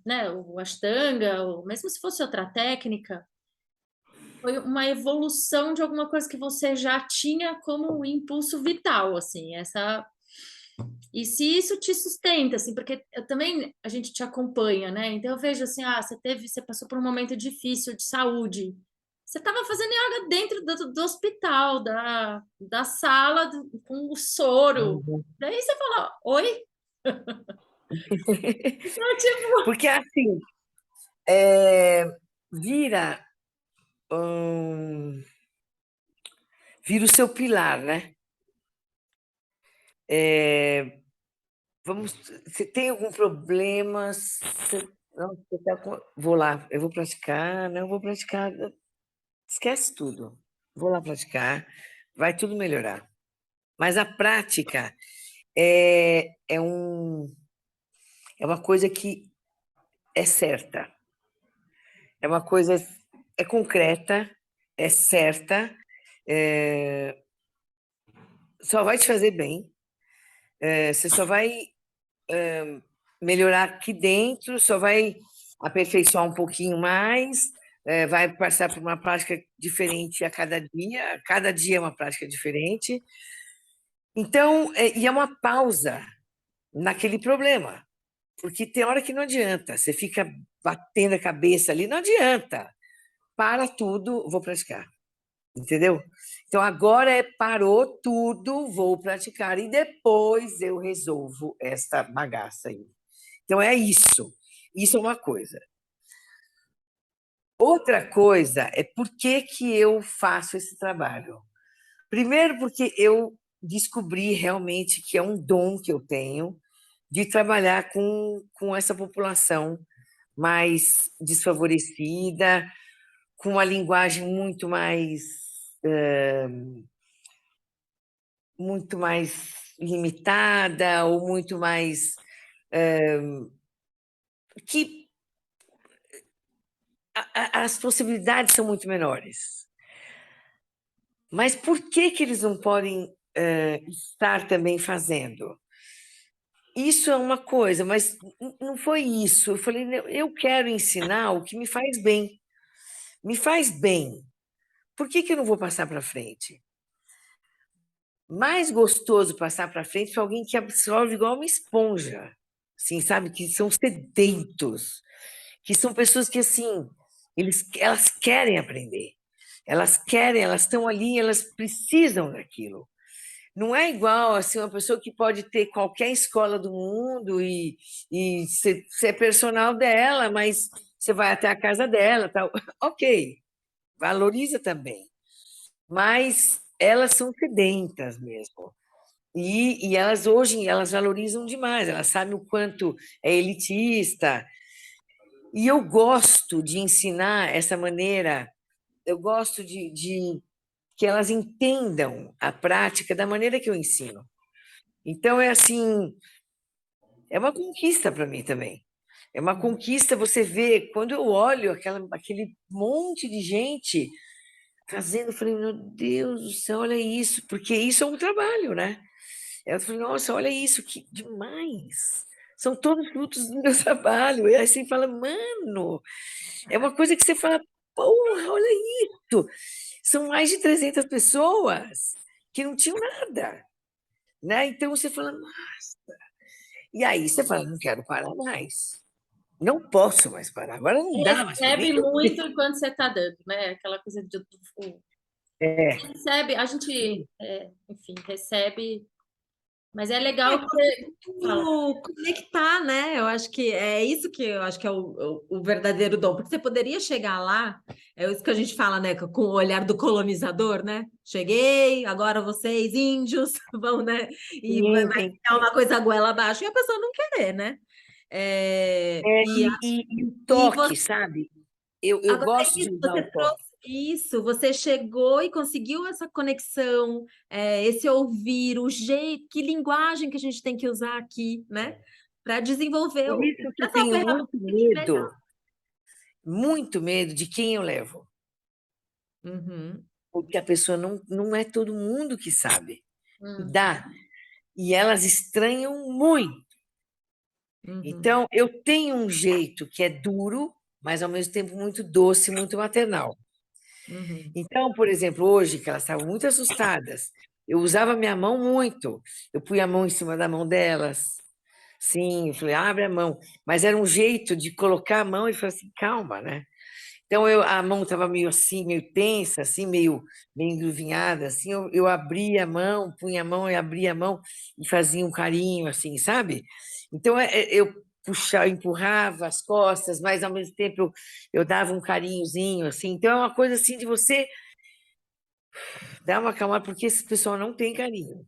né, o Ashtanga, ou mesmo se fosse outra técnica, foi uma evolução de alguma coisa que você já tinha como um impulso vital, assim, e se isso te sustenta, assim, porque eu também a gente te acompanha, né? Então eu vejo assim, você passou por um momento difícil de saúde. Você estava fazendo yoga dentro do hospital, da sala, com o soro. Uhum. Daí você fala, oi? Então, tipo, Porque assim, vira, hum, vira o seu pilar, né? Você tem algum problema? Não, vou lá, eu vou praticar, não vou praticar, esquece tudo. Vou lá praticar, vai tudo melhorar. Mas a prática é uma coisa que é certa, é uma coisa, é concreta, é certa, só vai te fazer bem, você só vai melhorar aqui dentro, só vai aperfeiçoar um pouquinho mais, vai passar por uma prática diferente a cada dia é uma prática diferente. Então, e é uma pausa naquele problema, porque tem hora que não adianta, você fica batendo a cabeça ali, não adianta. Para tudo, vou praticar, entendeu? Então agora parou tudo, vou praticar e depois eu resolvo esta bagaça aí. Então é isso. Isso é uma coisa. Outra coisa é por que eu faço esse trabalho. Primeiro, porque eu descobri realmente que é um dom que eu tenho de trabalhar com essa população mais desfavorecida, com uma linguagem muito mais limitada ou muito mais que as possibilidades são muito menores. Mas por que eles não podem estar também fazendo? Isso é uma coisa, mas não foi isso. Eu falei, eu quero ensinar o que me faz bem. Me faz bem. Por que eu não vou passar para frente? Mais gostoso passar para frente para alguém que absorve igual uma esponja, assim, sabe? Que são sedentos, que são pessoas que, assim, elas querem aprender. Elas querem, elas estão ali, elas precisam daquilo. Não é igual assim uma pessoa que pode ter qualquer escola do mundo e ser personal dela, mas você vai até a casa dela, tal. Ok, valoriza também. Mas elas são sedentas mesmo. E elas hoje elas valorizam demais, elas sabem o quanto é elitista. E eu gosto de ensinar essa maneira, eu gosto de que elas entendam a prática da maneira que eu ensino. Então, é assim, é uma conquista para mim também. É uma conquista você ver, quando eu olho aquele monte de gente fazendo, eu falei, meu Deus do céu, olha isso, porque isso é um trabalho, né? Eu falei, nossa, olha isso, que demais! São todos frutos do meu trabalho. E aí você fala, mano, é uma coisa que você fala, porra, olha isso! São mais de 300 pessoas que não tinham nada, né? Então você fala, e aí você fala, não quero parar mais. Não posso mais parar. Agora não dá mais para mim. Recebe muito enquanto você está dando, né? Aquela coisa É, recebe, a gente, enfim, recebe, mas é legal que você fala. Conectar, né? Eu acho que é isso que eu acho que é o verdadeiro dom, porque você poderia chegar lá, é isso que a gente fala, né? Com o olhar do colonizador, né? Cheguei, agora vocês, índios, vão, né? E vai sim. criar uma coisa goela abaixo e a pessoa não querer, né? E o E toque, sabe? Eu agora é gosto de isso, usar você o toque. trouxe isso, você chegou e conseguiu essa conexão, esse ouvir, o jeito, que linguagem que a gente tem que usar aqui, né? Para desenvolver Por isso que eu essa tenho ferramenta muito medo de quem eu levo. Uhum, Porque a pessoa não é todo mundo que sabe. Hum, Dá. E elas estranham muito. uhum, Então, eu tenho um jeito que é duro, mas ao mesmo tempo muito doce, muito maternal. uhum, Então, por exemplo, hoje, que elas estavam muito assustadas, eu usava minha mão muito. Eu punha a mão em cima da mão delas. Sim, eu falei, abre a mão. Mas era um jeito de colocar a mão e falar assim, calma, né? Então, a mão estava meio assim, meio tensa, assim, meio engruvinhada, assim. Eu abria a mão, punha a mão e abria a mão e fazia um carinho, assim, sabe? Então, eu puxava, empurrava as costas, mas ao mesmo tempo eu dava um carinhozinho, assim. Então, é uma coisa assim de você dar uma acalmada, porque esse pessoal não tem carinho.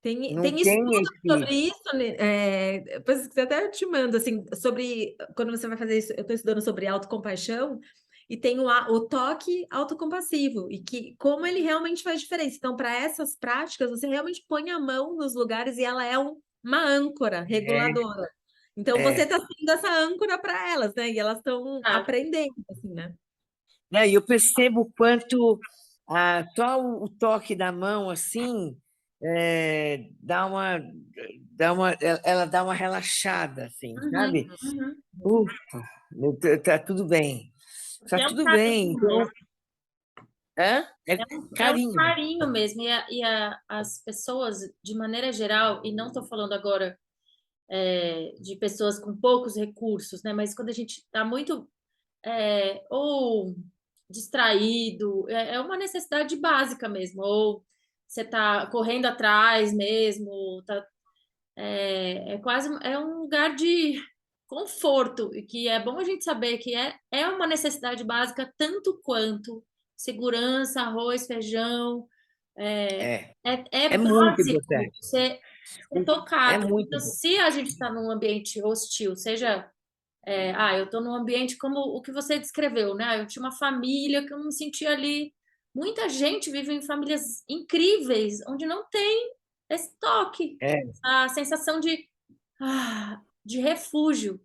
Não Tem tem estudo sobre esse. isso, né? Depois que até eu te mando, assim, sobre quando você vai fazer isso, eu estou estudando sobre autocompaixão e tem o toque autocompassivo e que como ele realmente faz diferença. Então, para essas práticas, você realmente põe a mão nos lugares e ela é uma âncora reguladora. Então, você É. está sendo essa âncora para elas, né? E elas estão ah, aprendendo, assim, né? Né, e eu percebo o quanto só o toque da mão assim ela dá uma relaxada, assim, uhum, sabe? uhum. Ufa, tá tudo bem, tá E é um tudo bem. carinho Então, mesmo. é É um carinho. carinho mesmo. As pessoas, de maneira geral, e não estou falando agora de pessoas com poucos recursos, né? Mas quando a gente está muito ou distraído, é uma necessidade básica mesmo, ou você está correndo atrás mesmo, é quase um lugar conforto, e que é bom a gente saber que é uma necessidade básica tanto quanto segurança, arroz, feijão, É, é é muito básico importante. ser É tocado. muito Então, importante. se a gente está num ambiente hostil, seja, eu estou num ambiente como o que você descreveu, né? Eu tinha uma família que eu não me sentia ali. Muita gente vive em famílias incríveis, onde não tem esse toque, É, a sensação de refúgio,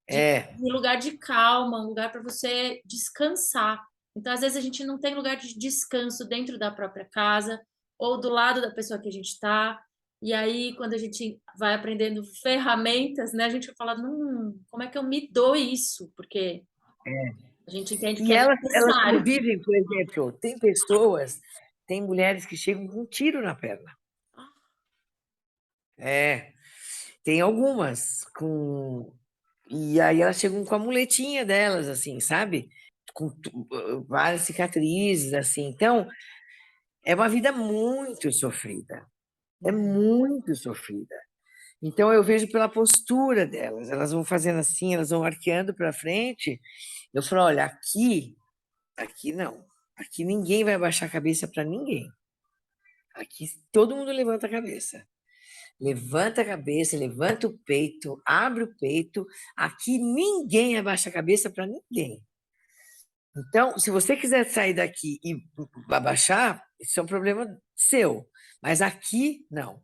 é. de lugar de calma, um lugar para você descansar. Então, às vezes, a gente não tem lugar de descanso dentro da própria casa ou do lado da pessoa que a gente está. E aí, quando a gente vai aprendendo ferramentas, né, a gente vai falar, como é que eu me dou isso? Porque a gente entende que E é elas necessário. convivem, por exemplo, tem pessoas, tem mulheres que chegam com um tiro na perna. É, tem algumas com. E aí elas chegam com a muletinha delas, assim, sabe? Com várias cicatrizes, assim. Então, é uma vida muito sofrida. É muito sofrida. Então, eu vejo pela postura delas. Elas vão fazendo assim, elas vão arqueando para frente. Eu falo, olha, aqui não. Aqui ninguém vai baixar a cabeça para ninguém. Aqui todo mundo levanta a cabeça. Levanta a cabeça, levanta o peito, abre o peito. Aqui ninguém abaixa a cabeça para ninguém. Então, se você quiser sair daqui e abaixar, isso é um problema seu. Mas aqui, não.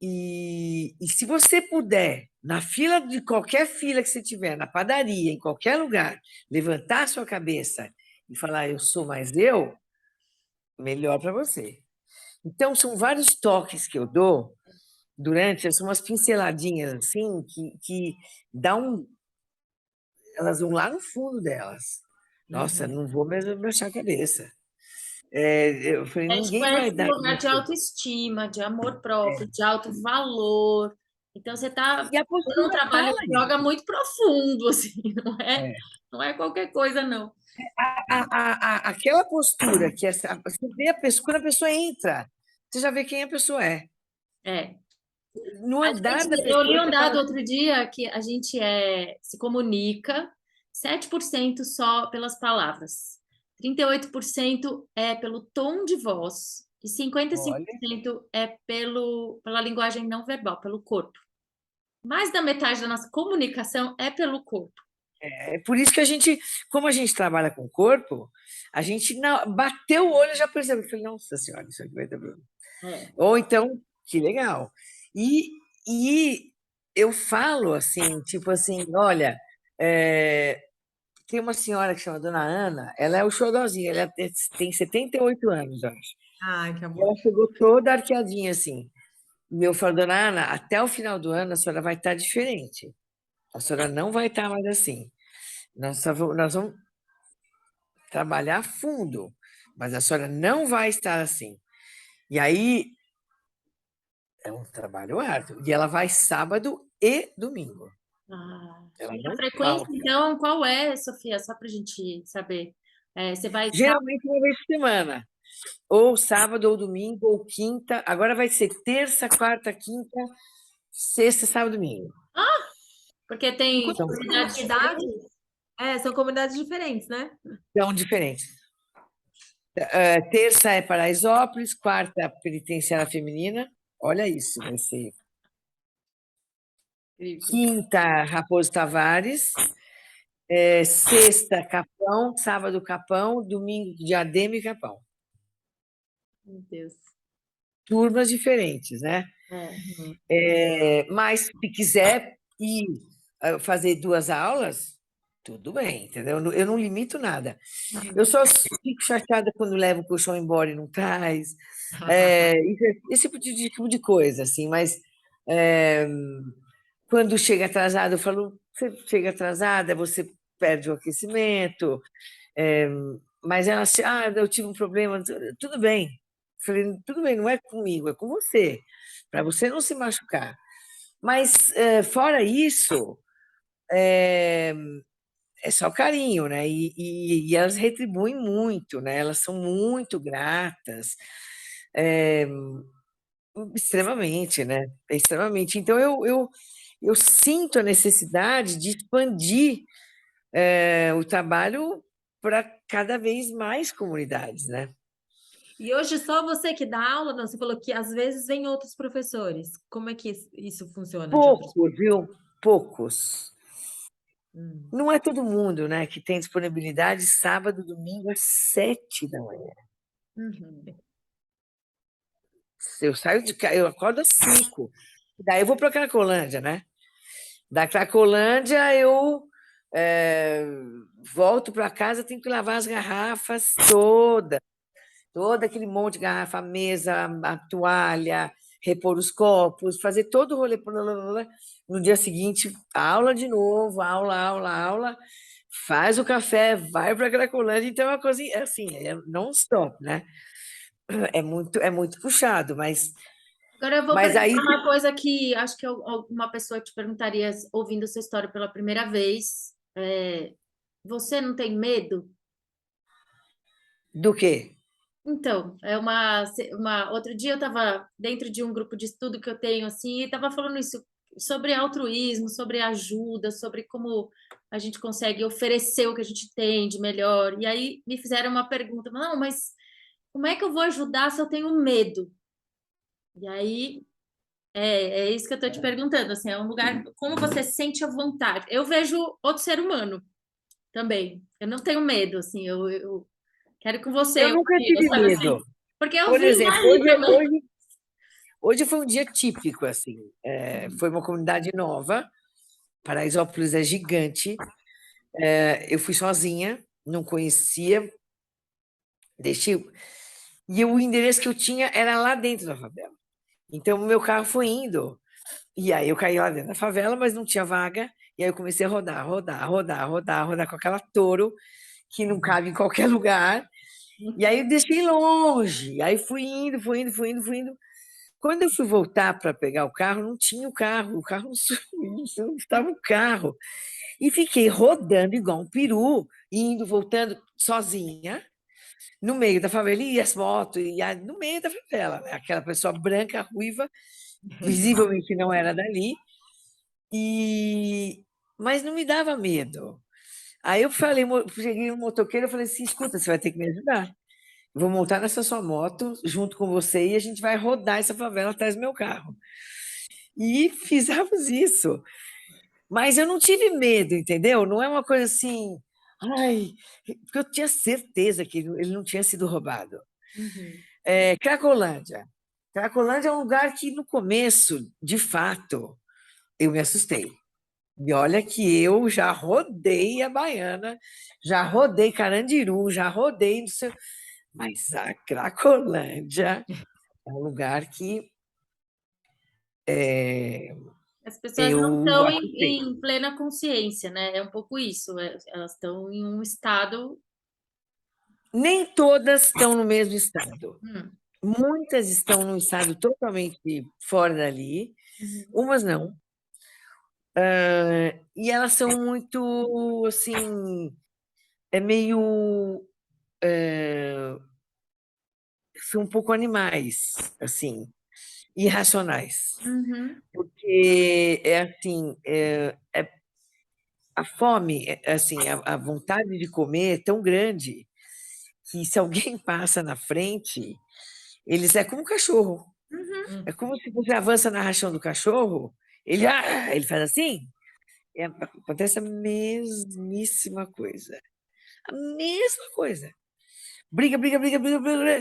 E se você puder, na fila de qualquer fila que você tiver, na padaria, em qualquer lugar, levantar a sua cabeça e falar, eu sou mais eu, melhor para você. Então, são vários toques que eu dou durante, são umas pinceladinhas assim, que dá um. Elas vão lá no fundo delas. Nossa, não vou mesmo baixar a cabeça. Eu falei, Tipo, ninguém vai esse dar. lugar de autoestima, de amor próprio, de alto valor. Então, você está E a fazendo um postura trabalho fala que isso. joga muito profundo, assim, É. não é qualquer coisa, não. Aquela postura que você vê quando a pessoa entra, você já vê quem a pessoa é. É. No andar da Eu li pessoa, um você fala dado assim, outro dia que a gente se comunica 7% só pelas palavras, 38% é pelo tom de voz e olha, 55% é pela linguagem não verbal, pelo corpo. Mais da metade da nossa comunicação é pelo corpo. é por isso que como a gente trabalha com o corpo, a gente bateu o olho e já percebeu. Eu falei, nossa senhora, isso aqui vai dar problema. É. Ou então, que legal. E eu falo assim, tipo assim, olha, tem uma senhora que chama Dona Ana, ela é o xodozinho, ela tem 78 anos, eu acho. Ai, que E amor. ela chegou toda arqueadinha assim. E eu falo, Dona Ana, até o final do ano a senhora vai estar diferente. A senhora não vai estar mais assim. Nós vamos trabalhar a fundo, mas a senhora não vai estar assim. E aí é um trabalho árduo. E ela vai sábado e domingo. Ela E a não frequência, falta. então, qual é, Sofia? Só para a gente saber. Você vai estar. Geralmente uma vez por semana. Ou sábado, ou domingo, ou quinta. Agora vai ser terça, quarta, quinta, sexta, sábado, domingo. Porque tem Quantas São, comunidades comunidades? diferentes. São comunidades diferentes, né? são diferentes. Terça é Paraisópolis, quarta é Penitenciária Feminina. Olha isso, vai ser. Incrível. Quinta, Raposo Tavares. Sexta, Capão. Sábado, Capão. Domingo, Diadema e Capão. Meu Deus. Turmas diferentes, né? Mas se quiser ir fazer 2 aulas, tudo bem, entendeu? Eu não limito nada. Eu só fico chateada quando levo o colchão embora e não traz. Esse tipo de coisa, assim, mas é, quando chega atrasado, eu falo, você chega atrasada, você perde o aquecimento. é, mas ela, eu tive um problema, tudo bem. Falei, tudo bem, não é comigo, é com você, para você não se machucar. Mas, fora isso, é só carinho, né? E elas retribuem muito, né? Elas são muito gratas, é, extremamente, né? Extremamente. Então, eu sinto a necessidade de expandir o trabalho para cada vez mais comunidades, né? E hoje só você que dá aula? Não, você falou que às vezes vem outros professores. Como é que isso funciona de outros? Poucos, viu? Poucos. Hum. Não é todo mundo, né, que tem disponibilidade sábado, domingo às 7 da manhã. Uhum. Eu saio de casa, eu acordo às 5. Daí eu vou para a Cracolândia, né? Da Cracolândia eu volto para casa, tenho que lavar as garrafas todas. Todo aquele monte de garrafa, a mesa, a toalha, repor os copos, fazer todo o rolê. No dia seguinte, aula de novo, aula, faz o café, vai para a Cracolândia. Então, é uma coisa assim, é non-stop, né? É muito puxado, Agora eu vou mas perguntar aí uma coisa que acho que uma pessoa te perguntaria ouvindo sua história pela primeira vez. Você não tem medo? do quê? Então, outro dia eu estava dentro de um grupo de estudo que eu tenho assim, e estava falando isso sobre altruísmo, sobre ajuda, sobre como a gente consegue oferecer o que a gente tem de melhor. E aí me fizeram uma pergunta, não, mas como é que eu vou ajudar se eu tenho medo? E aí é isso que eu estou te perguntando, assim, é um lugar, como você sente a vontade? Eu vejo outro ser humano também. Eu não tenho medo, assim, eu quero com Eu você, nunca eu tive sabe medo. assim, porque eu Por vi exemplo, ali também. hoje foi um dia típico, assim. Foi uma comunidade nova. Paraisópolis é gigante. Eu fui sozinha, não conhecia. Deixei. E o endereço que eu tinha era lá dentro da favela. Então, o meu carro foi indo. E aí eu caí lá dentro da favela, mas não tinha vaga. E aí eu comecei a rodar com aquela touro que não cabe em qualquer lugar. E aí eu deixei longe. Aí fui indo, fui indo, fui indo, fui indo. Quando eu fui voltar para pegar o carro, não tinha o carro não sumiu, não estava o carro. E fiquei rodando igual um peru, indo, voltando, sozinha, no meio da favela, e as motos, no meio da favela, né? Aquela pessoa branca, ruiva, visivelmente não era dali, e... mas não me dava medo. Aí eu falei, cheguei no motoqueiro, eu falei assim, escuta, você vai ter que me ajudar. Eu vou montar nessa sua moto, junto com você, e a gente vai rodar essa favela atrás do meu carro. E fizemos isso. Mas eu não tive medo, entendeu? Não é uma coisa assim, ai, porque eu tinha certeza que ele não tinha sido roubado. Uhum. Cracolândia. Cracolândia é um lugar que, no começo, de fato, eu me assustei. E olha que eu já rodei a Baiana, já rodei Carandiru, já rodei, não sei, mas a Cracolândia é um lugar que As pessoas não eu estão assustei. em plena consciência, né? É um pouco isso. Elas estão em um estado. Nem todas estão no mesmo estado. Hum, Muitas estão num estado totalmente fora dali, uhum, umas não. E elas são muito, assim, é meio. São um pouco animais, assim, irracionais. uhum, Porque é assim, a fome, assim, a vontade de comer é tão grande que se alguém passa na frente, eles é como um cachorro. uhum. É como se você avança na rachão do cachorro, ele faz assim, acontece a mesmíssima coisa. A mesma coisa. Briga,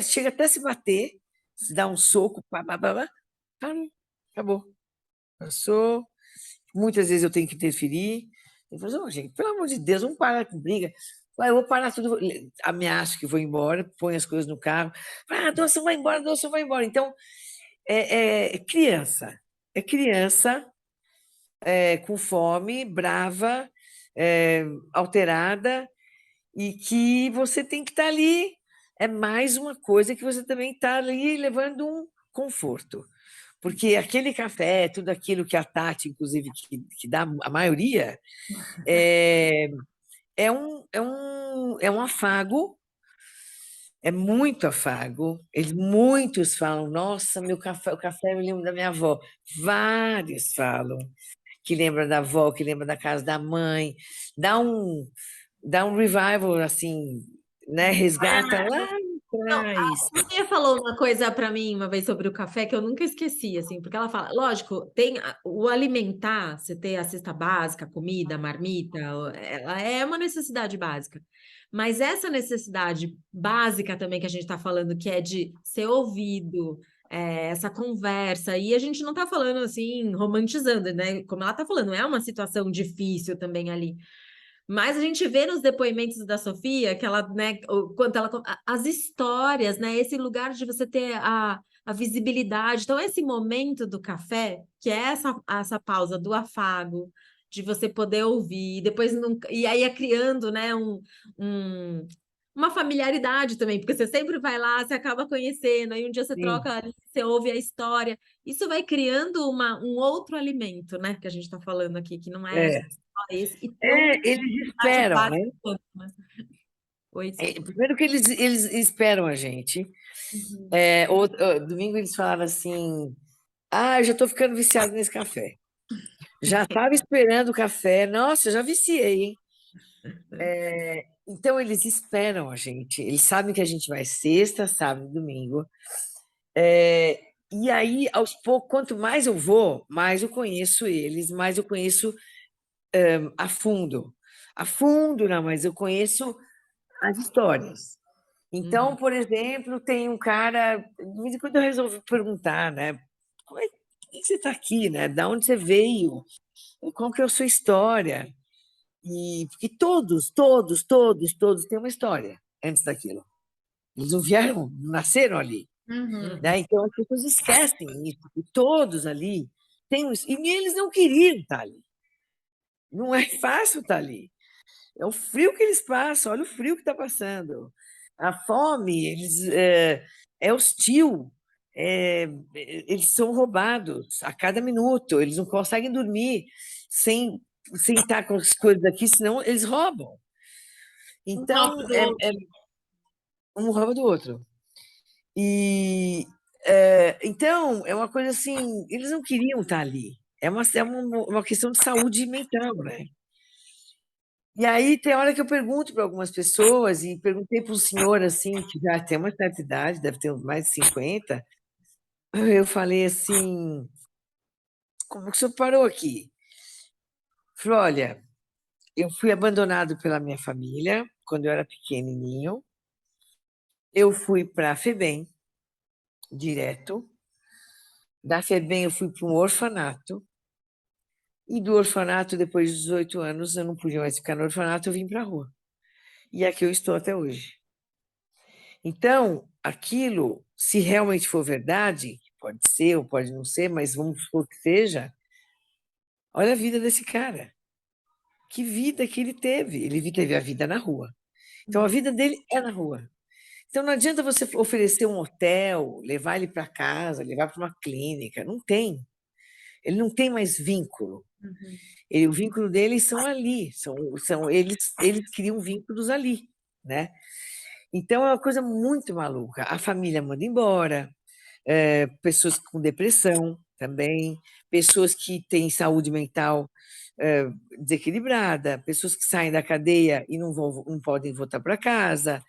chega até se bater, se dá um soco, pá, parou, acabou. Passou. Muitas vezes eu tenho que interferir. Eu falo, "Ô, gente, pelo amor de Deus, vamos parar com briga. Eu vou parar tudo, ameaço que vou embora, ponho as coisas no carro. Ah, a doação vai embora. Então, é criança. É criança com fome, brava, alterada, e que você tem que estar ali. É mais uma coisa que você também está ali levando um conforto. Porque aquele café, tudo aquilo que a Tati, inclusive, que dá a maioria, é, é um afago, é muito afago. Muitos falam, nossa, meu café, o café me lembra da minha avó. Vários falam. que lembra da avó, que lembra da casa da mãe. Dá um revival, assim, né? Resgata lá Não, atrás. a Maria falou uma coisa para mim uma vez sobre o café que eu nunca esqueci, assim, porque ela fala, lógico, tem o alimentar, você ter a cesta básica, a comida, a marmita, ela é uma necessidade básica. Mas essa necessidade básica também que a gente está falando, que é de ser ouvido, essa conversa, e a gente não está falando assim, romantizando, né? Como ela está falando, é uma situação difícil também ali. Mas a gente vê nos depoimentos da Sofia que ela, né, quanto ela, as histórias, né, esse lugar de você ter a visibilidade. Então, esse momento do café, que é essa pausa do afago, de você poder ouvir, depois e aí é criando, né, uma familiaridade também, porque você sempre vai lá, você acaba conhecendo, aí um dia você Sim. troca ali, você ouve a história. Isso vai criando um outro alimento, né, que a gente está falando aqui, que não é É. esse, e tão Eles atividade esperam, né? básica quanto, né? Oi, desculpa. Primeiro que eles esperam a gente. Uhum. Domingo eles falaram assim: ah, eu já estou ficando viciado nesse café. Já estava esperando o café. Nossa, já viciei, hein? Então, eles esperam a gente. Eles sabem que a gente vai sexta, sábado, domingo. E aí, aos poucos, quanto mais eu vou, mais eu conheço eles, mais eu conheço a fundo. A fundo, não, mas eu conheço as histórias. Então, Uhum. por exemplo, tem um cara, de vez em quando eu resolvo perguntar, né? Como é que você está aqui, né? Da onde você veio? Qual que é a sua história? E porque todos têm uma história antes daquilo. Eles não vieram, não nasceram ali, Uhum. né? Então as pessoas esquecem isso. E todos ali têm e eles não queriam estar ali. Não é fácil estar ali. É o frio que eles passam, olha o frio que está passando. A fome, é hostil, eles são roubados a cada minuto, eles não conseguem dormir sem, sem estar com as coisas aqui, senão eles roubam. Um rouba Então, do outro. um rouba do outro. E então, é uma coisa assim, eles não queriam estar ali. É uma questão de saúde mental, né? E aí tem hora que eu pergunto para algumas pessoas, e perguntei para um senhor assim, que já tem uma certa idade, deve ter mais de 50, eu falei assim, como que o senhor parou aqui? Falei, olha, eu fui abandonado pela minha família quando eu era pequenininho, eu fui para a FEBEM, direto, da FEBEM eu fui para um orfanato, e do orfanato, depois de 18 anos, eu não podia mais ficar no orfanato, eu vim para a rua. E aqui eu estou até hoje. Então, aquilo, se realmente for verdade, pode ser ou pode não ser, mas vamos supor que seja, olha a vida desse cara. Que vida que ele teve? Ele teve a vida na rua. Então, a vida dele é na rua. Então, não adianta você oferecer um hotel, levar ele para casa, levar para uma clínica. Não tem. Ele não tem mais vínculo. Uhum. O vínculo deles são ali, são eles criam vínculos ali, né? Então é uma coisa muito maluca. A família manda embora, pessoas com depressão também, pessoas que têm saúde mental desequilibrada, pessoas que saem da cadeia e não podem voltar para casa,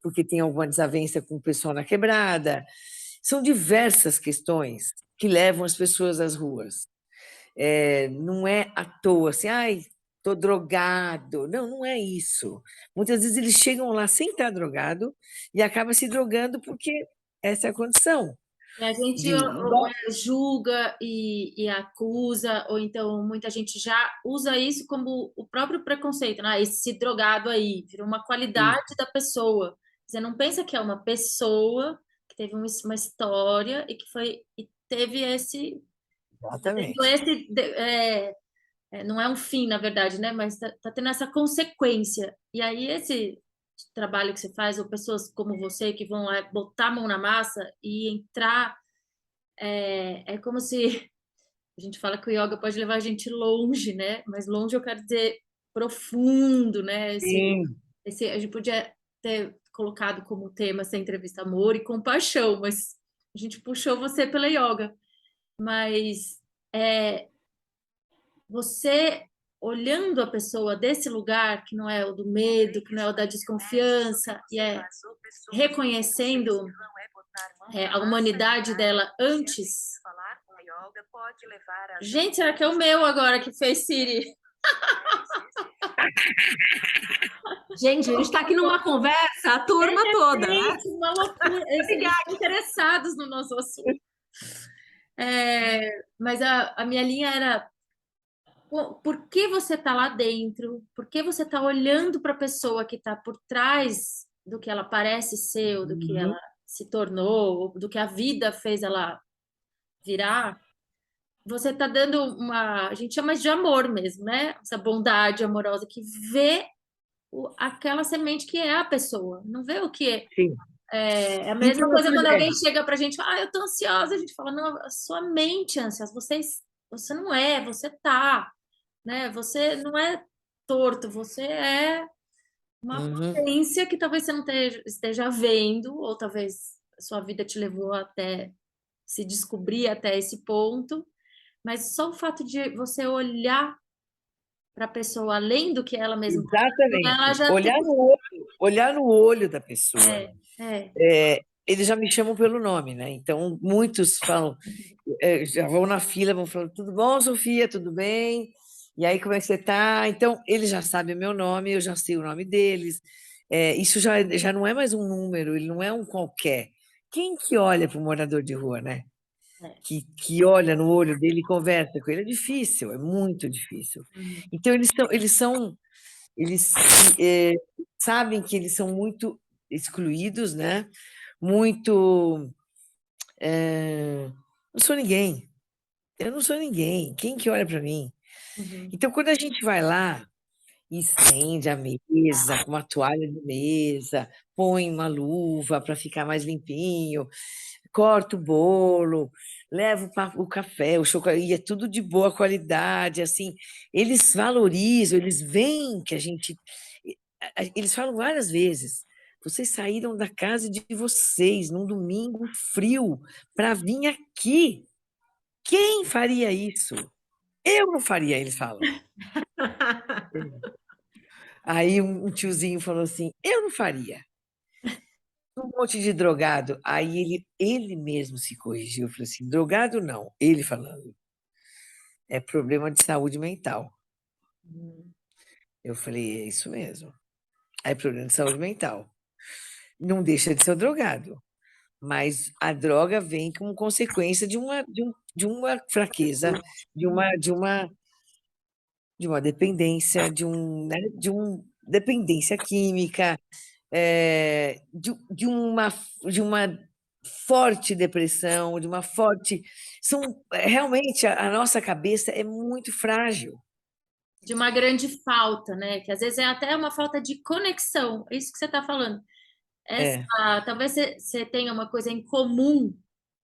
porque tem alguma desavença com o pessoal na quebrada. São diversas questões que levam as pessoas às ruas. Não é à toa assim, ai, estou drogado. Não, não é isso. Muitas vezes eles chegam lá sem estar drogado e acabam se drogando porque essa é a condição. E a gente julga e acusa, ou então muita gente já usa isso como o próprio preconceito, né? Esse drogado aí, virou uma qualidade da pessoa. Você não pensa que é uma pessoa que teve uma história e que foi e teve Exatamente. não é um fim, na verdade, né? Mas tá tendo essa consequência. E aí esse trabalho que você faz, ou pessoas como você que vão lá botar a mão na massa e entrar, é como se a gente fala que o yoga pode levar a gente longe, né? Mas longe eu quero dizer profundo, né? Sim. A gente podia ter colocado como tema essa entrevista amor e compaixão, mas a gente puxou você pela yoga. Mas você olhando a pessoa desse lugar, que não é o do medo, que não é o da desconfiança, e é reconhecendo a humanidade dela antes. Gente, será que é o meu agora que fez Siri? Gente, a gente está aqui numa conversa, a turma toda, né? Gente, uma loucura. Eles estão interessados no nosso assunto. Mas a minha linha era: por que você está lá dentro? Por que você está olhando para a pessoa que está por trás do que ela parece ser, ou do que ela se tornou, ou do que a vida fez ela virar? Você está dando a gente chama de amor mesmo, né? Essa bondade amorosa que vê aquela semente que é a pessoa, não vê o que é. Sim. É a E mesma tem uma coisa quando coisa, alguém chega pra gente e fala, eu tô ansiosa, a gente fala, não, a sua mente é ansiosa, você não é, você tá, né? Você não é torto, você é uma potência que talvez você não esteja vendo, ou talvez a sua vida te levou até se descobrir até esse ponto, mas só o fato de você olhar para a pessoa além do que ela mesma está fazendo, ela exatamente, já tem. olhar no olho da pessoa. É. Eles já me chamam pelo nome, né? Então, muitos falam, já vão na fila, vão falando, tudo bom, Sofia, tudo bem? E aí, como é que você tá? Então, eles já sabem o meu nome, eu já sei o nome deles. Isso já não é mais um número, ele não é um qualquer. Quem que olha para o morador de rua, né? Que olha no olho dele e conversa com ele, é difícil, é muito difícil. Então, eles sabem que eles são muito excluídos, né? Muito. Não sou ninguém. Eu não sou ninguém. Quem que olha para mim? Então, quando a gente vai lá e estende a mesa, com uma toalha de mesa, põe uma luva para ficar mais limpinho, corta o bolo, leva o café, o chocolate, e é tudo de boa qualidade, assim. Eles valorizam, eles veem que a gente. Eles falam várias vezes. Vocês saíram da casa de vocês num domingo frio para vir aqui. Quem faria isso? Eu não faria, eles falam. Aí um tiozinho falou assim: eu não faria. Um monte de drogado. Aí ele mesmo se corrigiu. Eu falei assim: drogado não. Ele falando: é problema de saúde mental. Eu falei: é isso mesmo. É problema de saúde mental. Não deixa de ser o drogado. Mas a droga vem como consequência de uma fraqueza, de uma dependência, de uma dependência química, de uma forte depressão, de uma forte. Realmente, a nossa cabeça é muito frágil. De uma grande falta, né? Que às vezes é até uma falta de conexão. É isso que você está falando. É. Talvez você tenha uma coisa em comum,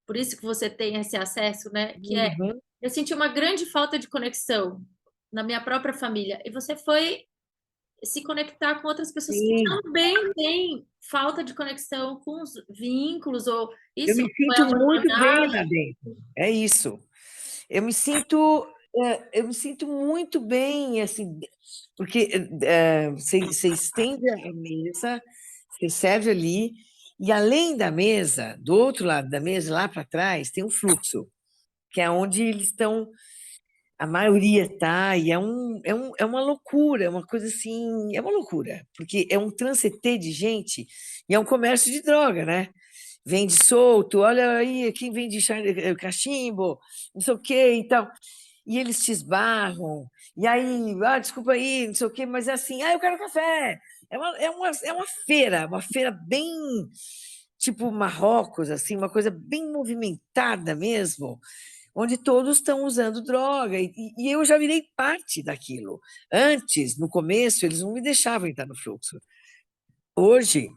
por isso que você tem esse acesso, né? Que é, Uhum. eu senti uma grande falta de conexão na minha própria família. E você foi se conectar com outras pessoas que Sim. também têm falta de conexão com os vínculos, ou Eu isso me foi sinto a muito bem jornada. lá dentro. É isso. Eu me sinto muito bem, assim, porque você estende a mesa, você serve ali, e além da mesa, do outro lado da mesa, lá para trás, tem um fluxo, que é onde eles estão, a maioria está, e é uma loucura, é uma coisa assim, é uma loucura, porque é um transcender de gente, e é um comércio de droga, né? Vende solto, olha aí, quem vende cachimbo, não sei o quê e tal. E eles te esbarram, e aí, desculpa aí, não sei o quê, mas é assim, eu quero café. É uma feira bem tipo Marrocos, assim, uma coisa bem movimentada mesmo, onde todos estão usando droga, e eu já virei parte daquilo. Antes, no começo, eles não me deixavam entrar no fluxo. Hoje,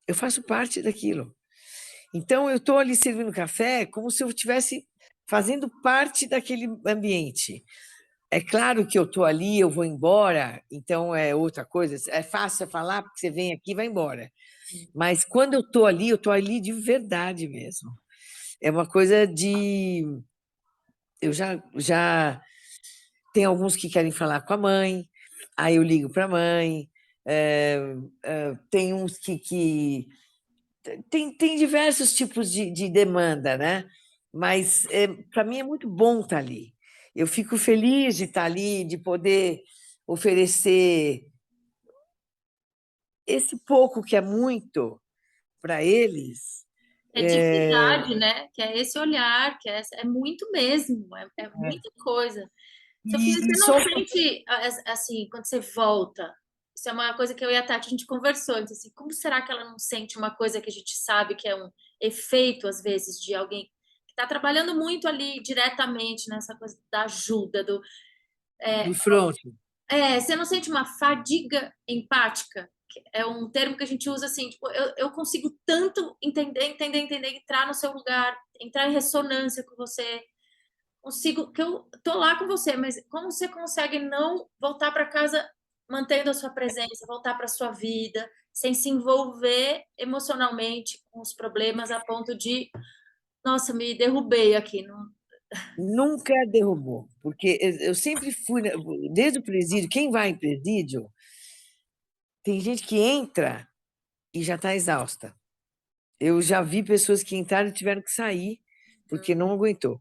eu faço parte daquilo. Então, eu estou ali servindo café como se eu estivesse fazendo parte daquele ambiente. É claro que eu estou ali, eu vou embora, então é outra coisa. É fácil falar, porque você vem aqui e vai embora. Mas quando eu estou ali de verdade mesmo. É uma coisa de. Eu já Tem alguns que querem falar com a mãe, aí eu ligo para a mãe. Tem uns que tem diversos tipos de demanda, né? Mas para mim é muito bom estar ali. Eu fico feliz de estar ali, de poder oferecer esse pouco que é muito para eles. É dignidade, né? Que é esse olhar, que é muito mesmo, é muita coisa. Sofia, E você não só sente, assim, quando você volta? Isso é uma coisa que eu e a Tati, a gente conversou antes, assim, como será que ela não sente uma coisa que a gente sabe que é um efeito, às vezes, de alguém que está trabalhando muito ali diretamente nessa coisa da ajuda, do front. você não sente uma fadiga empática? Que é um termo que a gente usa assim, tipo, eu consigo tanto entender, entrar no seu lugar, entrar em ressonância com você, consigo, que eu tô lá com você, mas como você consegue não voltar para casa mantendo a sua presença, voltar para sua vida, sem se envolver emocionalmente com os problemas a ponto de, nossa, me derrubei aqui. Não... Nunca derrubou, porque eu sempre fui, desde o presídio, quem vai em presídio, tem gente que entra e já está exausta. Eu já vi pessoas que entraram e tiveram que sair, porque não aguentou.